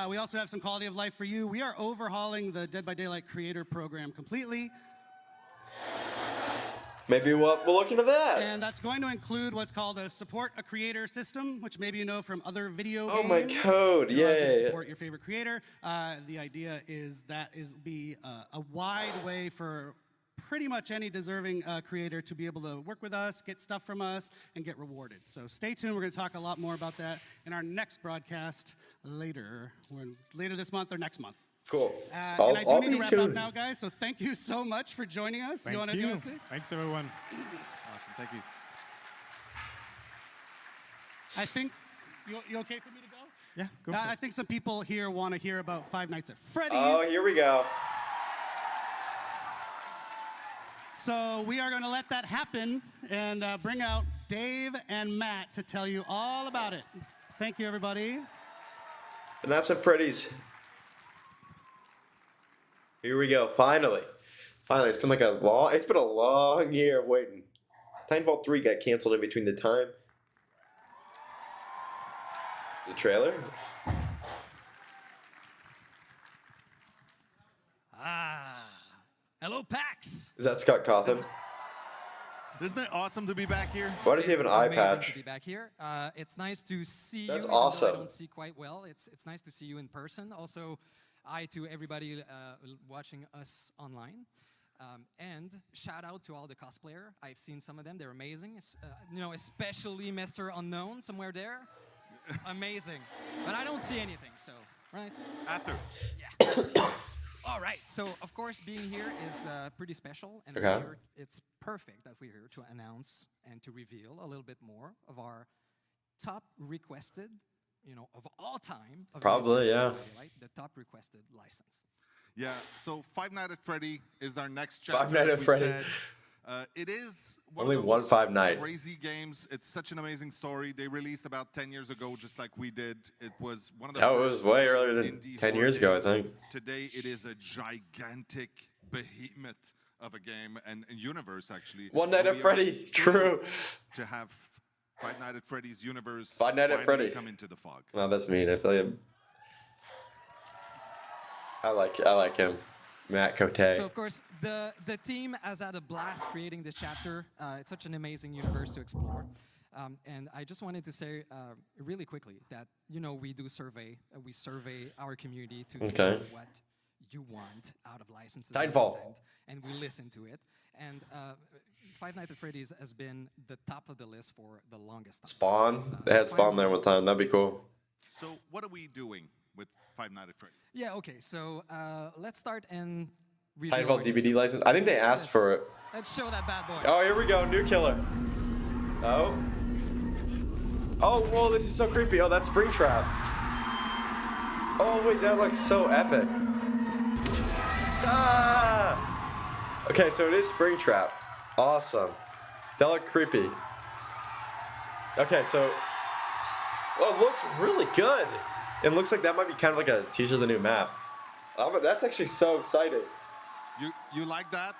we also have some quality of life for you. We are overhauling the Dead by Daylight creator program completely, maybe we'll look into that. and that's going to include what's called a support a creator system, which maybe you know from other video games. Oh, my code. You allows you to Yeah. support your favorite creator. The idea is that is be a wide way for pretty much any deserving creator to be able to work with us, get stuff from us, and get rewarded. So stay tuned. We're going to talk a lot more about that in our next broadcast later this month or next month. Cool. And I'll I do need be to wrap up tuned. now, guys. So thank you so much for joining us. Thank wanna you. say? Thanks, everyone. Awesome, thank you. I think you okay for me to go? Yeah, go for I it. think some people here want to hear about Five Nights at Freddy's. Oh, here we go. So we are going to let that happen and bring out Dave and Matt to tell you all about it. Thank you, everybody. And that's at Freddys. Here we go. Finally. It's been a long year of waiting. Titanfall 3 got canceled in between the time. The trailer? Hello, PAX. Is that Scott Cawthon? Isn't it awesome to be back here? Why does he have an eye Amazing patch? to be back here. It's nice to see That's you. Even though awesome. I don't see quite well. It's nice to see you in person. Also, hi to everybody watching us online. And shout out to all the cosplayer. I've seen some of them. They're amazing. Especially Mr. Unknown somewhere there. Amazing. But I don't see anything. So right. After. All right, so of course being here is pretty special, and Okay. it's perfect that we're here to announce and to reveal a little bit more of our top requested, of all time. Of Probably, Resident yeah. Evil, right? The top requested license. Yeah, so Five Nights at Freddy is our next Five chapter. Nights as at we Freddy. said. It is Only of one those 5 night. crazy games. It's such an amazing story. They released about 10 years ago, just like we did. It was one of the Oh, it first was way earlier than indie 10 horror years ago, I games. think. Today, it is a gigantic behemoth of a game and universe, actually. One Night at We are Freddy, true. To have Five Nights at Freddy's universe Five Nights at finally Freddy. come into the fog. No, that's mean. I feel you. I like him. Matt Cote. So of course, the team has had a blast creating this chapter. It's such an amazing universe to explore. And I just wanted to say really quickly that, you know, we do survey. We survey our community to know what you want out of licenses and Titanfall. content, and we listen to it. And Five Nights at Freddy's has been the top of the list for the longest time. Spawn. They had Spawn there one time. That'd be cool. So what are we doing with Five Nights at Freddy's? Yeah, okay, so let's start and review Titanfall our- DVD license. I think they asked for it. Let's show that bad boy. Oh, here we go. New killer. Oh. Oh, whoa, this is so creepy. Oh, that's Springtrap. Oh, wait, that looks so epic. Ah! Okay, so it is Springtrap. Awesome. That looked creepy. Okay, so... Oh, it looks really good. It looks like that might be kind of like a teaser of the new map. Oh, but that's actually so exciting. You like that?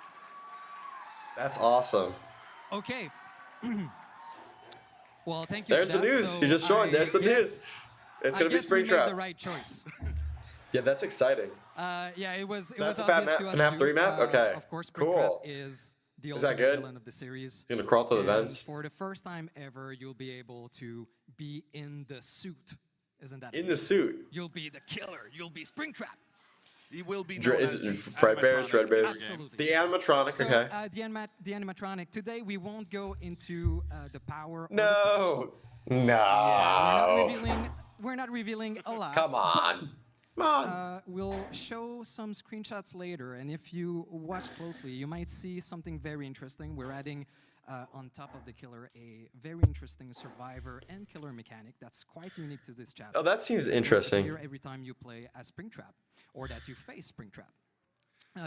That's awesome. Okay. Well, thank you. There's for the that. news. So You just joined. There's the news. It's gonna be I guess we made the Springtrap. right choice. Yeah, that's exciting. Yeah, it was. It That's was the obvious to us FNAF too. 3 map? Okay, Of course, cool. Springtrap is the Is that ultimate good? villain of the series. He's gonna crawl through the And vents. for the first time ever, you'll be able to be in the suit. Isn't that In the suit. You'll be the killer. You'll be Springtrap. He will be Dr- known is as it the Fredbear's, animatronic Fredbear's? in our game. Absolutely. The yes. animatronic, So, okay. the animatronic. Today we won't go into the power. or the perks. No. No. Yeah, we're not revealing a lot. Come on. Come on. We'll show some screenshots later, and if you watch closely, you might see something very interesting. We're adding, on top of the killer, a very interesting survivor and killer mechanic that's quite unique to this chapter. Oh, that seems You'll interesting. appear every time you play as Springtrap, or that you face Springtrap.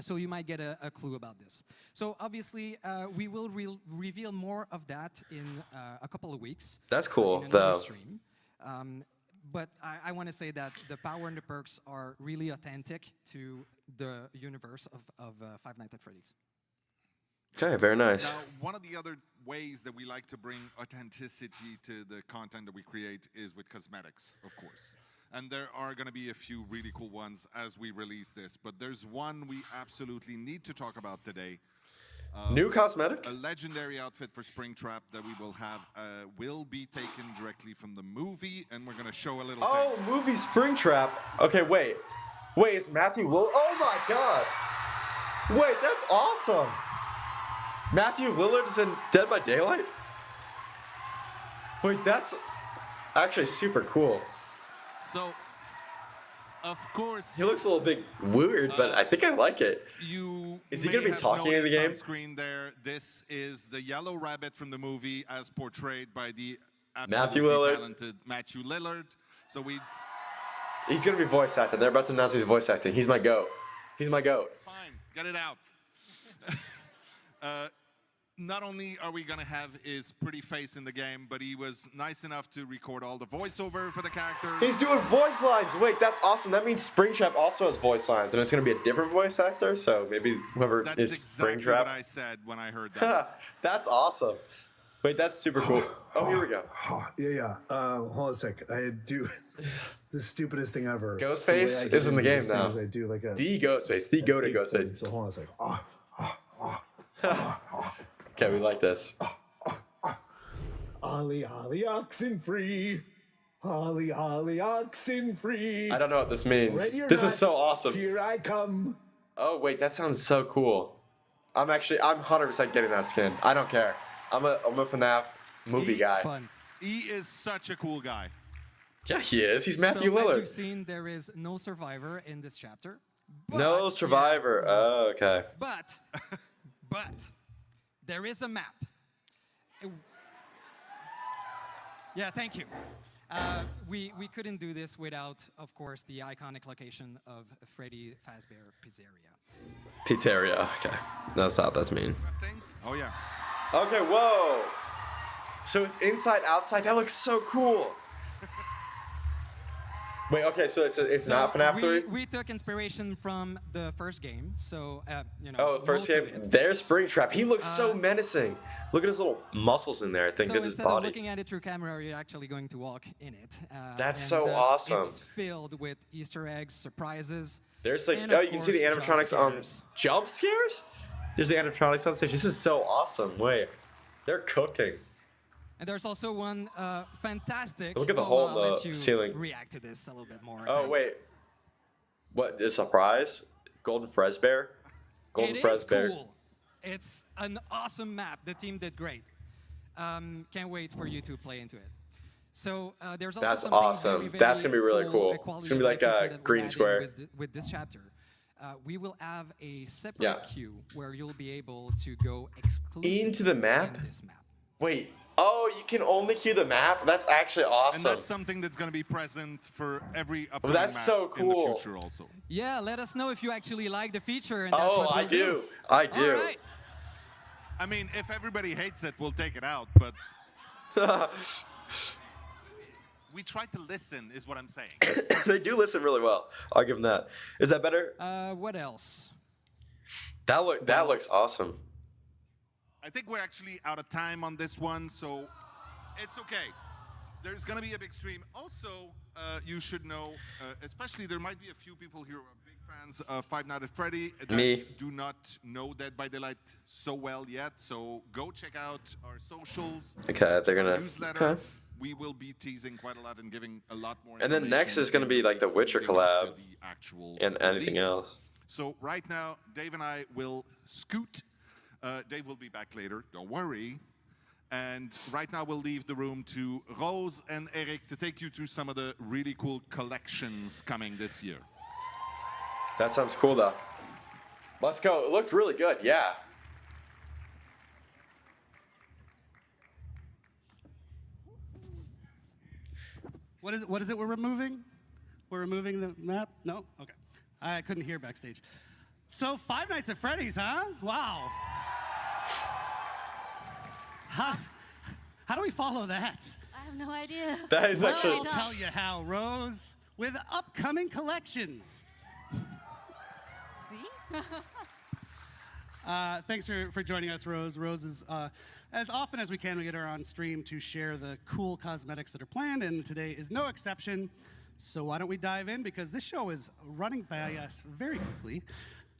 So you might get a clue about this. So obviously, we will reveal more of that in a couple of weeks. That's cool, in another though. stream. But I want to say that the power and the perks are really authentic to the universe of Five Nights at Freddy's. Okay, very nice. Now, one of the other ways that we like to bring authenticity to the content that we create is with cosmetics, of course. And there are going to be a few really cool ones as we release this. But there's one we absolutely need to talk about today. New cosmetic? A legendary outfit for Springtrap that we will have will be taken directly from the movie, and we're going to show a little Oh, thing. movie Springtrap. Okay, wait. Wait, it's Matthew Lillard? Oh my god. Wait, that's awesome. Matthew Lillard's in Dead by Daylight? Wait, that's actually super cool. So, of course... He looks a little bit weird, but I think I like it. You Is he may gonna be have talking in the noticed game? On screen there, this is the Yellow Rabbit from the movie, as portrayed by the Matthew absolutely Lillard. talented Matthew Lillard. So He's gonna be voice acting. They're about to announce he's voice acting. He's my goat. He's my goat. fine, get it out. Not only are we gonna have his pretty face in the game, but he was nice enough to record all the voiceover for the characters. He's doing voice lines. Wait, that's awesome. That means Springtrap also has voice lines, and it's gonna be a different voice actor. So maybe whoever That's is exactly Springtrap. what I said when I heard that. That's awesome. Wait, that's super cool. Oh, here we go. Yeah. Hold on a sec. I do the stupidest thing ever. Ghostface The way I is get in the into game these now. things, I do like a The Ghostface. The go to Ghostface. So hold on a sec. Okay, we like this. Ollie, Ollie, oxen free. Ollie, Ollie, oxen free. I don't know what this means. Ready or This not, is so awesome. Here I come. Oh, wait, that sounds so cool. I'm 100% getting that skin. I don't care. I'm a Fnaf movie guy. Fun. He is such a cool guy. Yeah, he is. He's Matthew So as Lillard. you've seen, there is no survivor in this chapter. No But- survivor. Oh, okay. But there is a map. Yeah, thank you. We couldn't do this without, of course, the iconic location of Freddy Fazbear Pizzeria. Pizzeria. Okay. That's not. That's mean. Things? Oh yeah. Okay, whoa. So it's inside, outside. That looks so cool. Wait, okay, so it's not FNAF 3? We took inspiration from the first game, so, you know. Oh, first game. There's Springtrap. He looks so menacing. Look at his little muscles in there. I think so that's his instead of body. looking at it through camera, you're actually going to walk in it. That's so awesome. It's filled with Easter eggs, surprises. There's like, and oh, of you can see the course, animatronics on scares. jump scares? There's the animatronics on stage. This is so awesome. Wait, they're cooking. And there's also one fantastic. Look at the hole in I'll the let you ceiling. React to this a little bit more. I Oh, think. wait. What, the surprise? Golden Fresbear? Golden It is Fresbear. cool. It's an awesome map. The team did great. Can't wait for you to play into it. So there's also That's something awesome. very, very That's gonna be really cool. a quality It's gonna be of like life a feature that we're green adding square. with this chapter. We will have a separate queue where you'll be able to go exclusively Into the map? in this map. Wait. Oh, you can only queue the map? That's actually awesome. And that's something that's going to be present for every upcoming that's map so in the cool. future also. Yeah, let us know if you actually like the feature. And that's Oh, what I we'll do. I do. All right. I mean, if everybody hates it, we'll take it out, but we try to listen is what I'm saying. They do listen really well. I'll give them that. Is that better? What else? That looks awesome. I think we're actually out of time on this one, so it's okay. There's going to be a big stream. Also, you should know, especially there might be a few people here who are big fans of Five Nights at Freddy that Me. do not know Dead by Daylight so well yet. So go check out our socials. Okay, they're gonna. Newsletter. Okay. We will be teasing quite a lot and giving a lot more. And then next is gonna be like the Witcher collab and anything release. else. So right now, Dave and I will scoot. Dave will be back later, don't worry. And right now we'll leave the room to Rose and Eric to take you through some of the really cool collections coming this year. That sounds cool though. Let's go. It looked really good. Yeah. What is it we're removing? We're removing the map? No? Okay. I couldn't hear backstage. So Five Nights at Freddy's, huh? Wow. How do we follow that? I have no idea. That is actually. I'll tell you how, Rose. With upcoming collections. See? Thanks for joining us, Rose. Rose is, as often as we can, we get her on stream to share the cool cosmetics that are planned, and today is no exception. So why don't we dive in, because this show is running by us very quickly.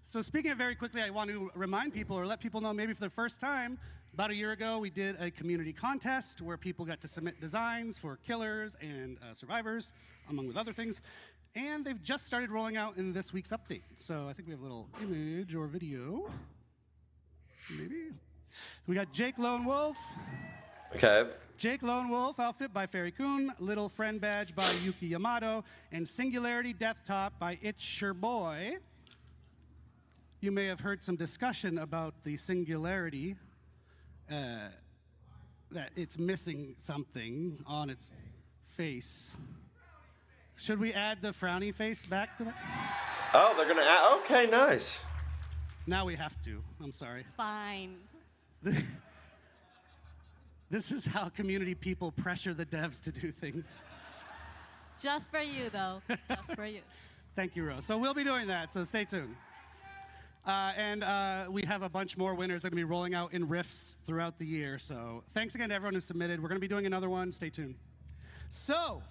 So speaking of very quickly, I want to remind people or let people know maybe for the first time, about a year ago, we did a community contest where people got to submit designs for killers and survivors, among with other things. And they've just started rolling out in this week's update. So I think we have a little image or video. Maybe. We got Jake Lone Wolf. Okay. Jake Lone Wolf outfit by Fairy Kun, Little Friend Badge by Yuki Yamato, and Singularity Death Top by It's Your Boy. You may have heard some discussion about the Singularity, that it's missing something on its face. Should we add the frowny face back to that? Oh, they're gonna add. Okay, nice. Now we have to. I'm sorry. Fine. This is how community people pressure the devs to do things. Just for you, though. Just for you. Thank you, Rose. So we'll be doing that, so stay tuned. And we have a bunch more winners that are going to be rolling out in Rifts throughout the year. So thanks again to everyone who submitted. We're going to be doing another one. Stay tuned. So,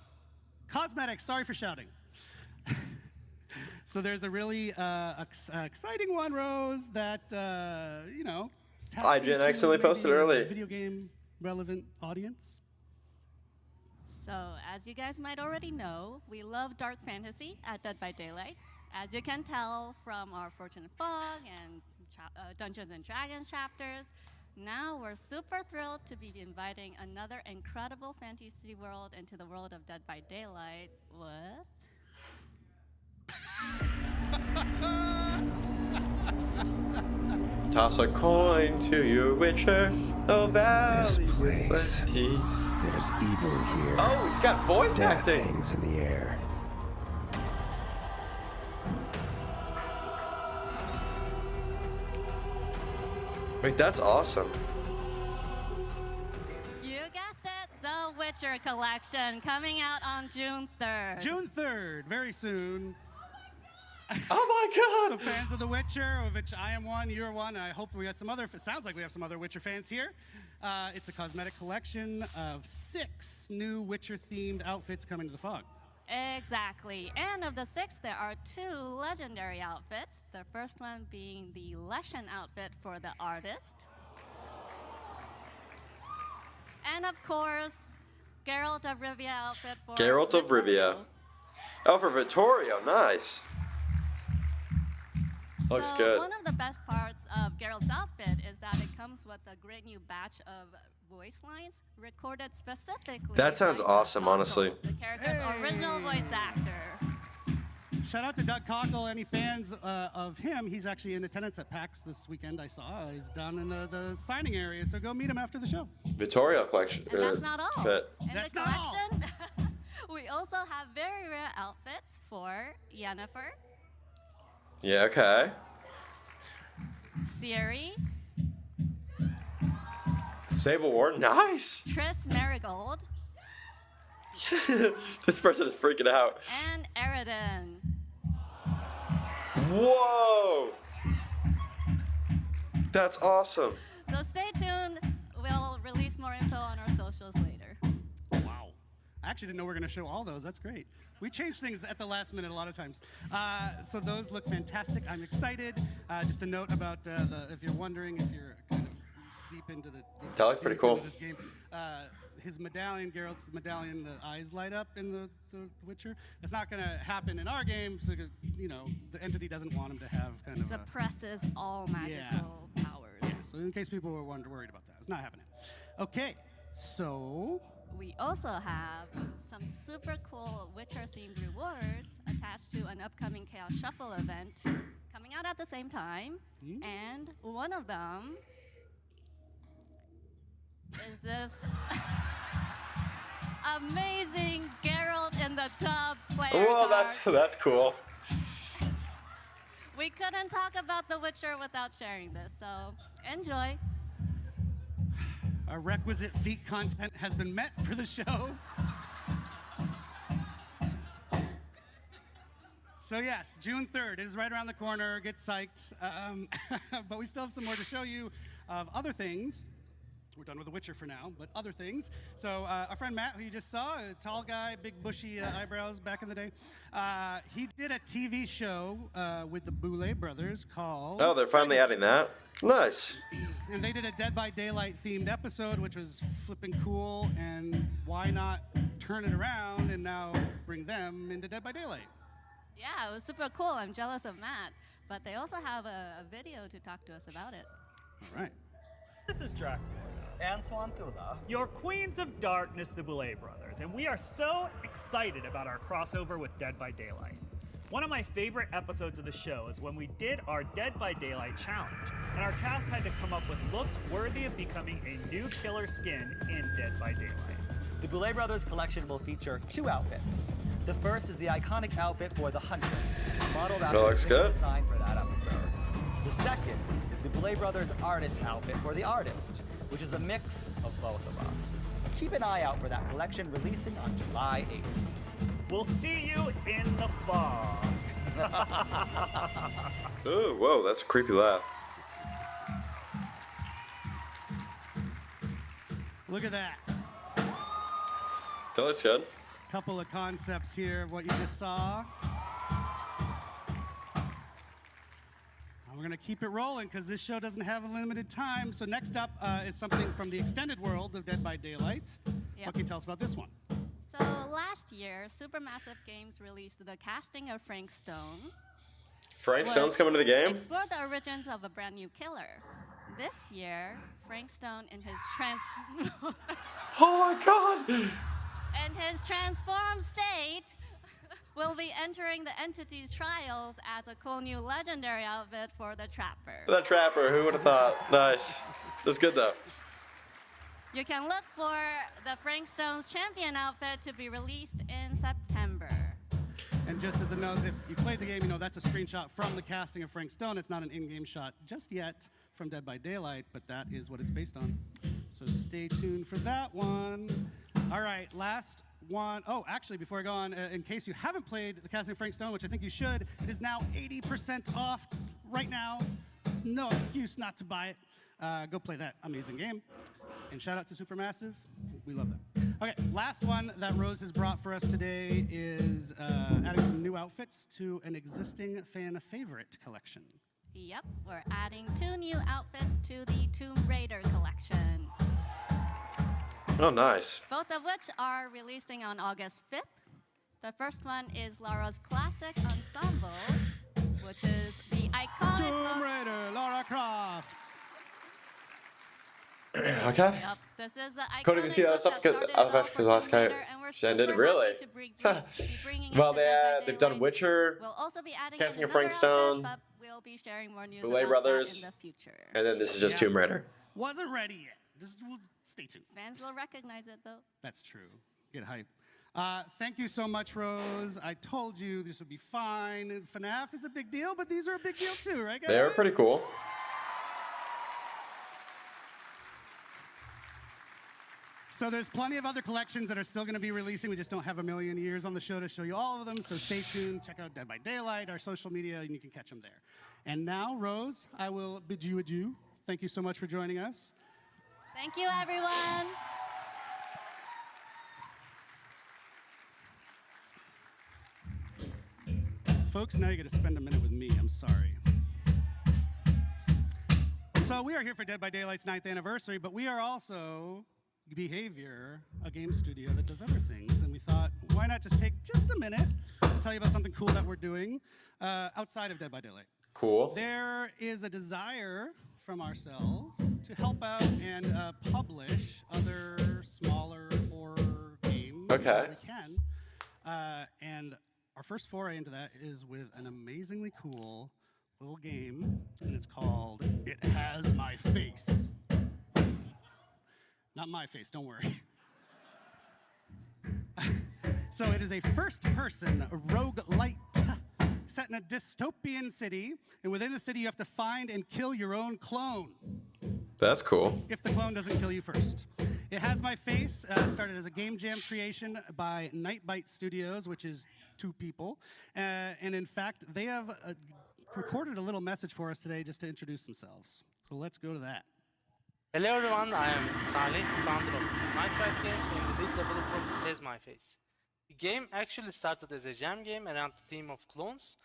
cosmetics. Sorry for shouting. So there's a really exciting one, Rose, that, you know, taps I didn't into accidentally maybe post it a early. video game relevant audience. So, as you guys might already know, we love dark fantasy at Dead by Daylight. As you can tell from our Fortune Fog and Dungeons and Dragons chapters, now we're super thrilled to be inviting another incredible fantasy world into the world of Dead by Daylight with... Toss a coin to your Witcher, oh valley of plenty. There's evil here. Oh, it's got voice Death acting. hangs in the air. Wait, that's awesome. You guessed it, the Witcher collection coming out on June 3rd. June 3rd, very soon. Oh my God! So fans of The Witcher, of which I am one, you're one, and I hope we got some other. It sounds like we have some other Witcher fans here. It's a cosmetic collection of 6 new Witcher-themed outfits coming to the Fog. Exactly. And of the 6, there are 2 legendary outfits. The first one being the Leshen outfit for the artist. And of course, Geralt of Rivia outfit for Geralt of Rivia. Vittorio. Oh, for Vittorio, nice. Looks So good. one of the best parts of Geralt's outfit is that it comes with a great new batch of voice lines recorded specifically. That sounds by awesome, Doug honestly. Cockle, the character's original voice actor. Shout out to Doug Cockle. Any fans of him? He's actually in attendance at PAX this weekend. I saw. He's down in the signing area, so go meet him after the show. Vittorio collection. And that's not all. Fit. In That's the not all. collection, we also have very rare outfits for Yennefer, Yeah, okay. Ciri, Sable War, nice. Triss Marigold, This person is freaking out. and Eridan. Whoa! That's awesome. So stay tuned. We'll release more info on our socials later. Wow. I actually didn't know we were going to show all those. That's great. We change things at the last minute a lot of times. So those look fantastic. I'm excited. Just a note about if you're wondering, if you're kind of deep into That looked pretty deep cool. into this game, his medallion, Geralt's medallion, the eyes light up in the Witcher. That's not going to happen in our game, so the entity doesn't want him to have kind of Suppresses all magical powers. yeah. So in case people were worried about that, it's not happening. Okay, so We also have some super cool Witcher-themed rewards attached to an upcoming Chaos Shuffle event coming out at the same time. And one of them is this amazing Geralt in the Tub player Whoa, card. that's cool. We couldn't talk about The Witcher without sharing this, so enjoy. our requisite feat content has been met for the show. So yes, June 3rd, it is right around the corner. Get psyched. But we still have some more to show you of other things. We're done with The Witcher for now, but other things. So our friend Matt, who you just saw, a tall guy, big bushy eyebrows back in the day, he did a TV show with the Boulet brothers called... Oh, they're finally adding that. Nice. And they did a Dead by Daylight themed episode, which was flipping cool, and why not turn it around and now bring them into Dead by Daylight? Yeah, it was super cool. I'm jealous of Matt, but they also have a video to talk to us about it. All right. This is Dracula and Swantula, your Queens of Darkness, the Boulet brothers, and we are so excited about our crossover with Dead by Daylight. One of my favorite episodes of the show is when we did our Dead by Daylight challenge, and our cast had to come up with looks worthy of becoming a new killer skin in Dead by Daylight. The Boulet Brothers collection will feature 2 outfits. The first is the iconic outfit for the Huntress, modeled after That looks the good. design for that episode. The second is the Boulet Brothers artist outfit for the artist, which is a mix of both of us. Keep an eye out for that collection releasing on July 8th. We'll see you in the fog. Oh, whoa, that's a creepy laugh. Look at that. That looks good. Couple of concepts here of what you just saw. We're going to keep it rolling because this show doesn't have a limited time. So next up is something from the extended world of Dead by Daylight. Yep. What can you tell us about this one? So last year, Supermassive Games released the casting of Frank Stone. Frank Stone's coming to the game? Explore the origins of a brand new killer. This year, Frank Stone in his Oh my god! in his transformed state will be entering the entity's trials as a cool new legendary outfit for the Trapper. The Trapper, who would have thought? Nice. That's good though. You can look for the Frank Stone's champion outfit to be released in September. And just as a note, if you played the game, you know that's a screenshot from the casting of Frank Stone. It's not an in-game shot just yet from Dead by Daylight, but that is what it's based on. So stay tuned for that one. All right, last one. Oh, actually, before I go on, in case you haven't played the casting of Frank Stone, which I think you should, it is now 80% off right now. No excuse not to buy it. Go play that amazing game. And shout out to Supermassive. We love them. Okay, last one that Rose has brought for us today is adding some new outfits to an existing fan favorite collection. Yep, we're adding 2 new outfits to the Tomb Raider collection. Oh, nice. Both of which are releasing on August 5th. The first one is Lara's classic ensemble, which is the iconic Tomb Raider, Lara Croft. Okay. Yep, this is the iconic Couldn't even see that look stuff that because started off for last Tomb time Raider, and we're she ended super really. happy to be bringing it Well, to Dead by they've done Daylight. Witcher, We'll also be adding casting of another Frank Stone, outfit, but we'll be sharing more news Boulay about Brothers, that in the future. and then this is just Tomb Raider. Wasn't ready yet. Just stay tuned. Fans will recognize it though. That's true. Get hype. Thank you so much, Rose. I told you this would be fine. Fnaf is a big deal, but these are a big deal too, right, guys? They're pretty cool. So there's plenty of other collections that are still going to be releasing. We just don't have a million years on the show to show you all of them. So stay tuned. Check out Dead by Daylight, our social media, and you can catch them there. And now, Rose, I will bid you adieu. Thank you so much for joining us. Thank you, everyone. Folks, now you got to spend a minute with me. I'm sorry. So we are here for Dead by Daylight's 9th anniversary, but we are also Behavior, a game studio that does other things. And we thought, why not just take just a minute to tell you about something cool that we're doing outside of Dead by Daylight. Cool. There is a desire from ourselves to help out and publish other smaller horror games Okay. we can. And our first foray into that is with an amazingly cool little game, and it's called It Has My Face. Not my face, don't worry. So it is a first-person roguelite set in a dystopian city, and within the city you have to find and kill your own clone. That's cool. If the clone doesn't kill you first. It Has My Face started as a game jam creation by Nightbite Studios, which is 2 people. And in fact, they have recorded a little message for us today just to introduce themselves. So let's go to that. Hello everyone, I am Salih, founder of Nightbite Games and the lead developer of It Has My Face. The game actually started as a jam game around the theme of clones,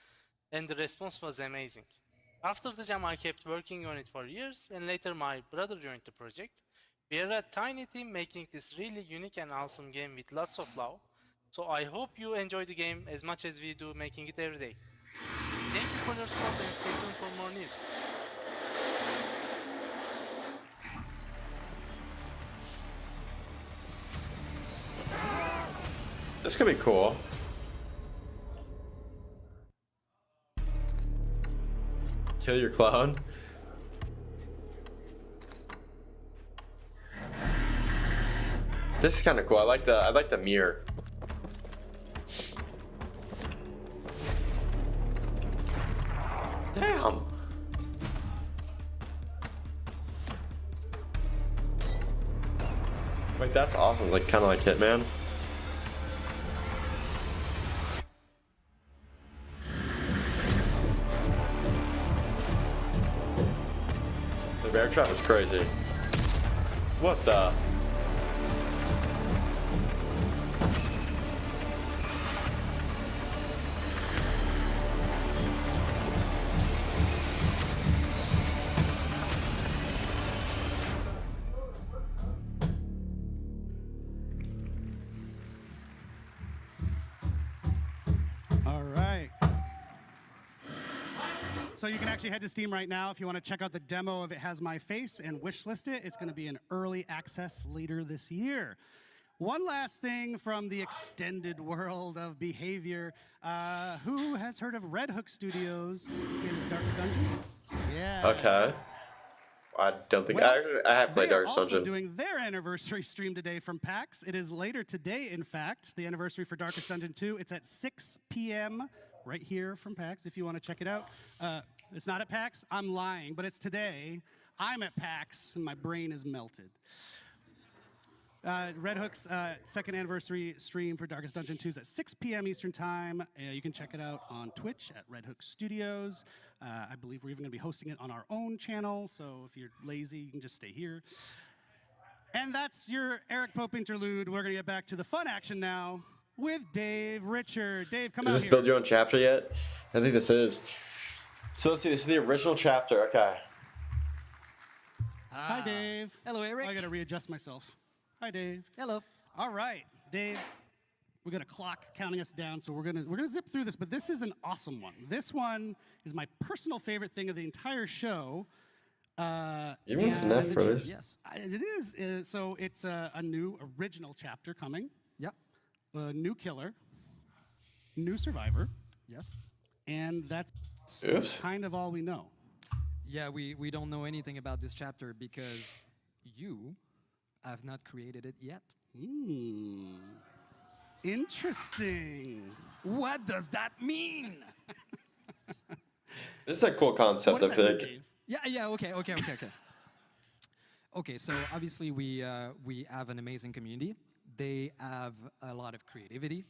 and the response was amazing. After the jam I kept working on it for years, and later my brother joined the project. We are a tiny team making this really unique and awesome game with lots of love, so I hope you enjoy the game as much as we do making it every day. Thank you for your support and stay tuned for more news. This could be cool. Kill your clone. This is kind of cool. I like the mirror. Damn. Like that's awesome. It's like kind of like Hitman. The bear trap is crazy. What the? All right. So you can actually head to Steam right now if you want to check out the demo of It Has My Face and wishlist it. It's going to be in early access later this year. One last thing from the extended world of Behavior. Who has heard of Red Hook Studios' Dark Dungeon? Yeah. Okay. I don't think Well, I have played they are Darkest also Dungeon. doing their anniversary stream today from PAX. It is later today, in fact, the anniversary for Darkest Dungeon 2. It's at 6 p.m. right here from PAX if you want to check it out. It's not at PAX. I'm lying, but it's today. I'm at PAX, and my brain is melted. Red Hook's second anniversary stream for Darkest Dungeon 2 is at 6 p.m. Eastern Time. You can check it out on Twitch at Red Hook Studios. I believe we're even going to be hosting it on our own channel, so if you're lazy, you can just stay here. And that's your Eric Pope interlude. We're going to get back to the fun action now with Dave Richard. Dave, come Is out this here. build your own chapter yet? I think this is. So let's see, this is the original chapter. Okay. Hi, Dave. Hello, Eric. I got to readjust myself. Hi, Dave. Hello. All right, Dave. We got a clock counting us down, so we're gonna zip through this. But this is an awesome one. This one is my personal favorite thing of the entire show. Even Fnaf Freddys. Yes. It is. So it's a new original chapter coming. Yep. A new killer, new survivor, Yes. and that's Oops. kind of all we know. Yeah, we don't know anything about this chapter because you have not created it yet. Interesting. What does that mean? This is a cool concept, I feel like. Yeah, okay. Okay, so obviously we have an amazing community. They have a lot of creativity.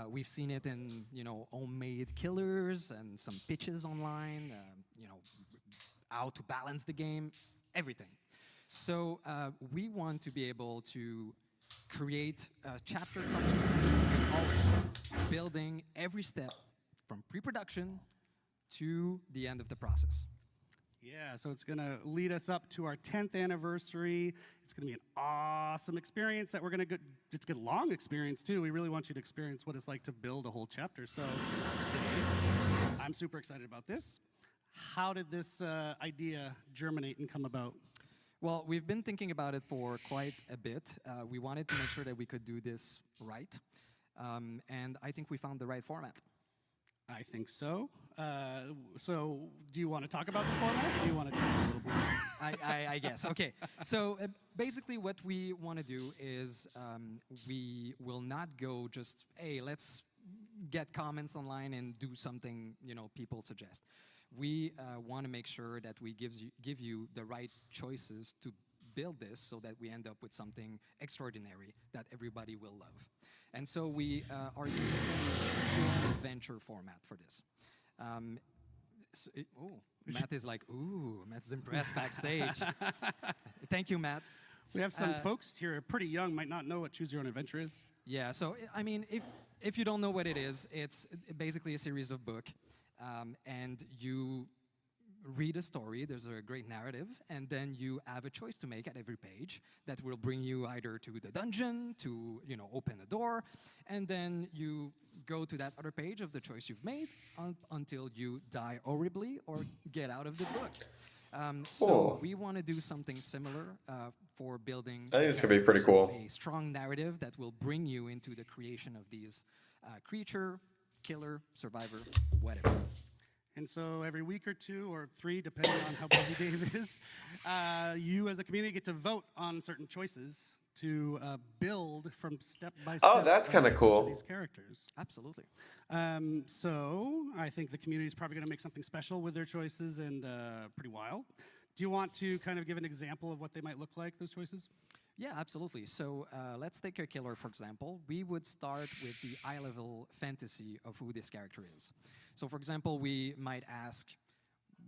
We've seen it in, homemade killers and some pitches online, how to balance the game, everything. So we want to be able to create a chapter from scratch with all of it, building every step from pre-production to the end of the process. Yeah, so it's going to lead us up to our 10th anniversary. It's going to be an awesome experience that we're going to get. It's a long experience, too. We really want you to experience what it's like to build a whole chapter. So, Dave, I'm super excited about this. How did this idea germinate and come about? Well, we've been thinking about it for quite a bit. We wanted to make sure that we could do this right. And I think we found the right format. I think so. So do you want to talk about the format, or do you want to tease a little bit? I guess. Okay. So basically what we want to do is we will not go just, hey, let's get comments online and do something, people suggest. We want to make sure that we give you the right choices to build this so that we end up with something extraordinary that everybody will love. And so we are using the Choose Your Own Adventure format for this. Matt is like, ooh, Matt's impressed backstage. Thank you, Matt. We have some folks here pretty young, might not know what Choose Your Own Adventure is. Yeah, so I mean, if you don't know what it is, it's basically a series of books, and you read a story, there's a great narrative, and then you have a choice to make at every page that will bring you either to the dungeon, to open a door, and then you go to that other page of the choice you've made until you die horribly or get out of the book. So we want to do something similar for building. I think it's gonna be pretty cool. A strong narrative that will bring you into the creation of these creature, killer, survivor, whatever. And so every week or 2 or 3, depending on how busy Dave is, you as a community get to vote on certain choices to build from step by step. Oh, that's kind of cool. These characters. Absolutely. So I think the community is probably going to make something special with their choices and pretty wild. Do you want to kind of give an example of what they might look like, those choices? Yeah, absolutely. So let's take a killer, for example. We would start with the high-level fantasy of who this character is. So, for example, we might ask,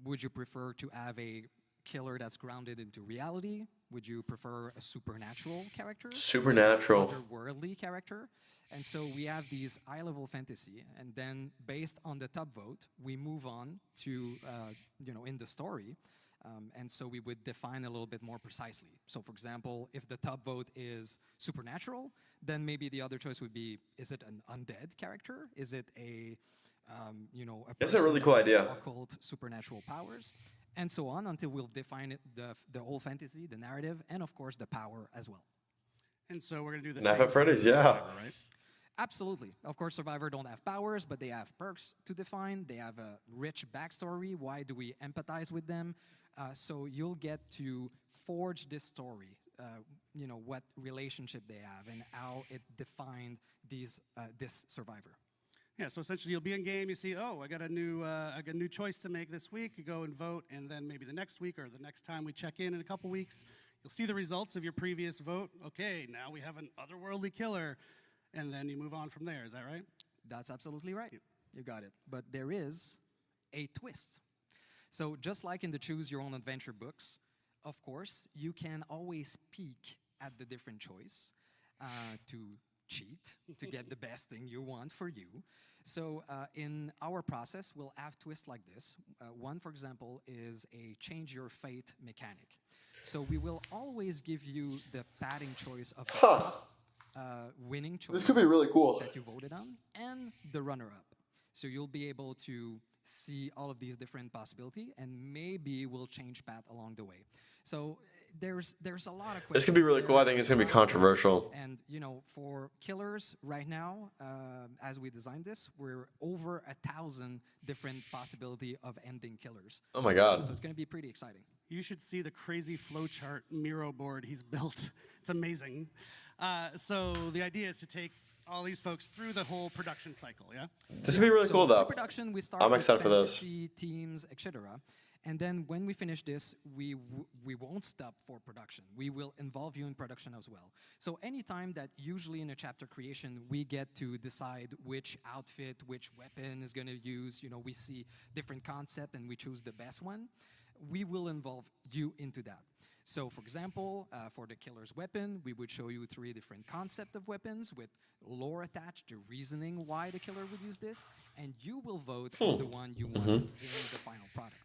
would you prefer to have a killer that's grounded into reality? Would you prefer a supernatural character? Supernatural. Otherworldly character? And so we have these high-level fantasy, and then based on the top vote, we move on to, in the story, and so we would define a little bit more precisely. So, for example, if the top vote is supernatural, then maybe the other choice would be, is it an undead character? Is it a That's a really cool idea. Occult supernatural powers, and so on, until we'll define it, the whole fantasy, the narrative, and of course the power as well. And so we're going to do the Fnaf same at Freddys, for yeah. Survivor, right? Absolutely. Of course, Survivor don't have powers, but they have perks to define. They have a rich backstory. Why do we empathize with them? So you'll get to forge this story, what relationship they have and how it defined this survivor. Yeah, so essentially you'll be in game, you see, oh, I got a new choice to make this week. You go and vote, and then maybe the next week or the next time we check in a couple weeks, you'll see the results of your previous vote. Okay, now we have an otherworldly killer, and then you move on from there. Is that right? That's absolutely right. You got it. But there is a twist. So just like in the Choose Your Own Adventure books, of course, you can always peek at the different choice to cheat, to get the best thing you want for you. So in our process, we'll have twists like this. One, for example, is a change your fate mechanic. So we will always give you the padding choice of the top winning choice. This could be really cool. That you voted on, and the runner-up. So you'll be able to see all of these different possibilities, and maybe we'll change path along the way. So there's a lot of questions. This could be really cool. I think it's going to be controversial. And, for killers right now, as we designed this, we're over 1,000 different possibility of ending killers. Oh my God. So it's going to be pretty exciting. You should see the crazy flowchart Miro board he's built. It's amazing. So the idea is to take all these folks through the whole production cycle, yeah? This would be really cool, though. Production, we start I'm with excited for this. fantasy, teams, etc. And then when we finish this, we won't stop for production. We will involve you in production as well. So anytime that usually in a chapter creation, we get to decide which outfit, which weapon is going to use, we see different concept and we choose the best one, we will involve you into that. So for example, for the killer's weapon, we would show you 3 different concepts of weapons with lore attached, the reasoning why the killer would use this, and you will vote on the one you want in the final product.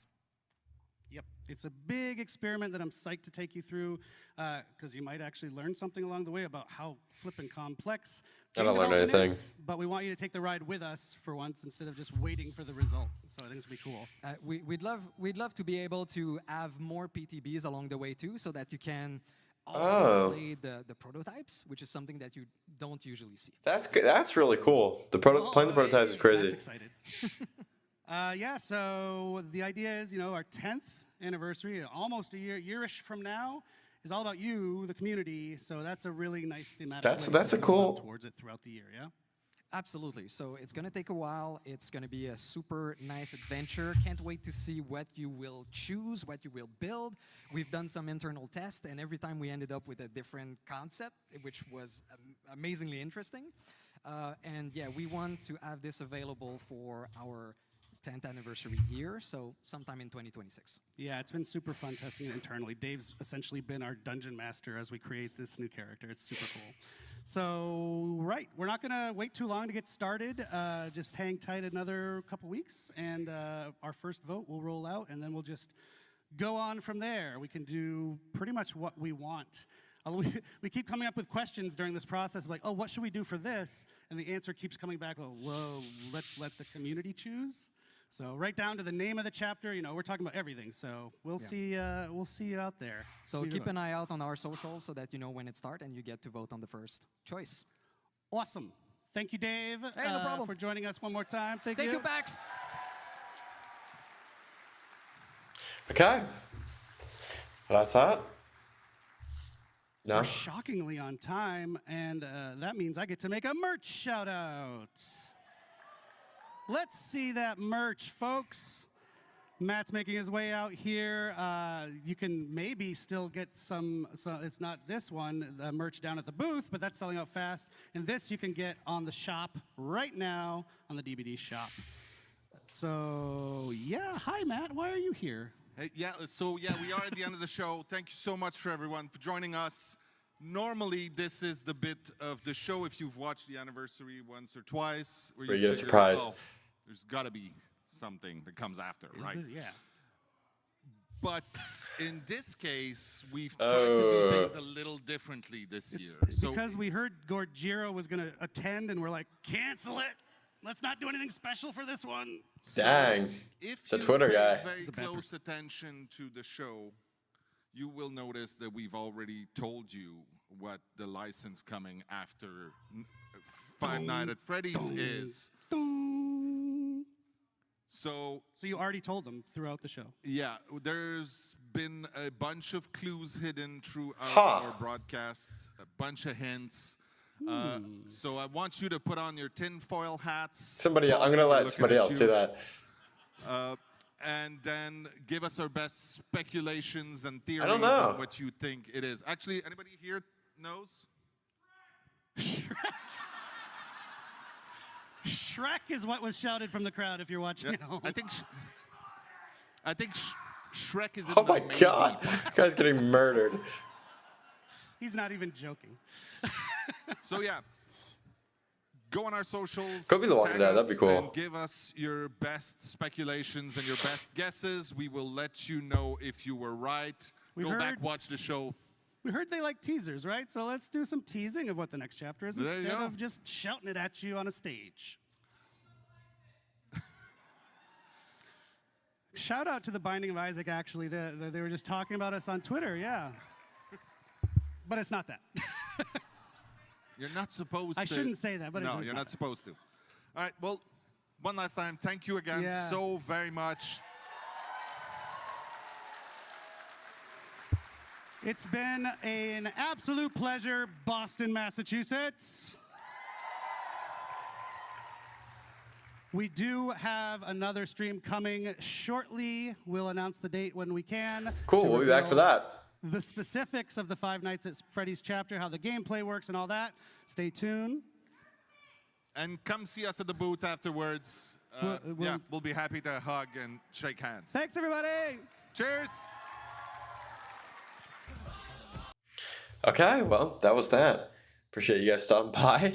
Yep, it's a big experiment that I'm psyched to take you through, because you might actually learn something along the way about how flippin' complex I don't learn anything. is, but we want you to take the ride with us for once instead of just waiting for the result. So I think it's gonna be cool. We'd love to be able to have more PTBs along the way too, so that you can also play the prototypes, which is something that you don't usually see. That's really cool. Playing the prototypes is crazy. That's excited. Yeah, so the idea is, our 10th anniversary, almost a yearish from now, is all about you, the community. So that's a really nice thematic. That's a cool towards it throughout the year, yeah. Absolutely. So it's going to take a while. It's going to be a super nice adventure. Can't wait to see what you will choose, what you will build. We've done some internal tests, and every time we ended up with a different concept, which was amazingly interesting. And yeah, we want to have this available for our 10th anniversary year, so sometime in 2026. Yeah, it's been super fun testing it internally. Dave's essentially been our dungeon master as we create this new character. It's super cool. So, right, we're not going to wait too long to get started. Just hang tight another couple weeks, and our first vote will roll out, and then we'll just go on from there. We can do pretty much what we want. We keep coming up with questions during this process, like, oh, what should we do for this? And the answer keeps coming back, oh, whoa, let's let the community choose. So right down to the name of the chapter, we're talking about everything. So we'll see you out there. So keep an eye out on our socials so that you know when it starts and you get to vote on the first choice. Awesome. Thank you, Dave, hey, no problem. for joining us one more time. Thank you. Thank you, Bax. Okay. Well, that's that. No. We're shockingly on time, and that means I get to make a merch shout out. Let's see that merch, folks. Matt's making his way out here. You can maybe still get some, so it's not this one, the merch down at the booth, but that's selling out fast. And this you can get on the shop right now on the DBD shop. So, yeah, hi, Matt. Why are you here? Hey, we are at the end of the show. Thank you so much for everyone for joining us. Normally, this is the bit of the show, if you've watched the anniversary once or twice, where you get a surprise. Oh, there's got to be something that comes after, right? Yeah. But in this case, we've tried to do things a little differently this year. Because we heard Gordjiro was going to attend, and we're like, cancel it. Let's not do anything special for this one. Dang. If the Twitter guy. Very close attention to the show, you will notice that we've already told you what the license coming after Five Nights at Freddy's is. So you already told them throughout the show. yeah, there's been a bunch of clues hidden throughout our broadcast, a bunch of hints. So I want you to put on your tinfoil hats. I'm gonna let somebody else do that. And then give us our best speculations and theories don't know. on what you think it is. Actually, anybody here knows? Shrek is what was shouted from the crowd if you're watching at home. I think Shrek is in Oh the my maybe. god, guy's getting murdered. He's not even joking. So yeah, go on our socials. Go be the Walking tag Dead, that'd be us, cool. And give us your best speculations and your best guesses. We will let you know if you were right. Go back, watch the show. We heard they like teasers, right? So let's do some teasing of what the next chapter is There you instead go. of just shouting it at you on a stage. Shout out to the Binding of Isaac, actually. They were just talking about us on Twitter, yeah. But it's not that. You're not supposed to. I shouldn't say that, but no, it's you're not not supposed to. All right, well, one last time, thank you again so very much. It's been an absolute pleasure, Boston, Massachusetts. We do have another stream coming shortly. We'll announce the date when we can. Cool, we'll be back for that. The specifics of the 5 Nights at Freddy's chapter, how the gameplay works and all that. Stay tuned. And come see us at the booth afterwards. We'll be happy to hug and shake hands. Thanks, everybody. Cheers. Okay, well, that was that. Appreciate you guys stopping by.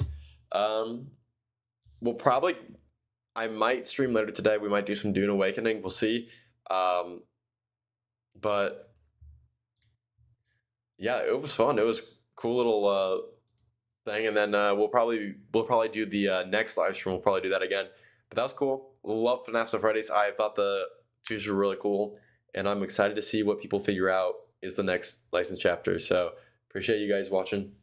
I might stream later today. We might do some Dune Awakening. We'll see. But yeah, it was fun. It was a cool little thing. And then we'll probably do the next live stream. We'll probably do that again. But that was cool. Love Fnaf and Freddys. I thought the twos were really cool. And I'm excited to see what people figure out is the next licensed chapter. So appreciate you guys watching.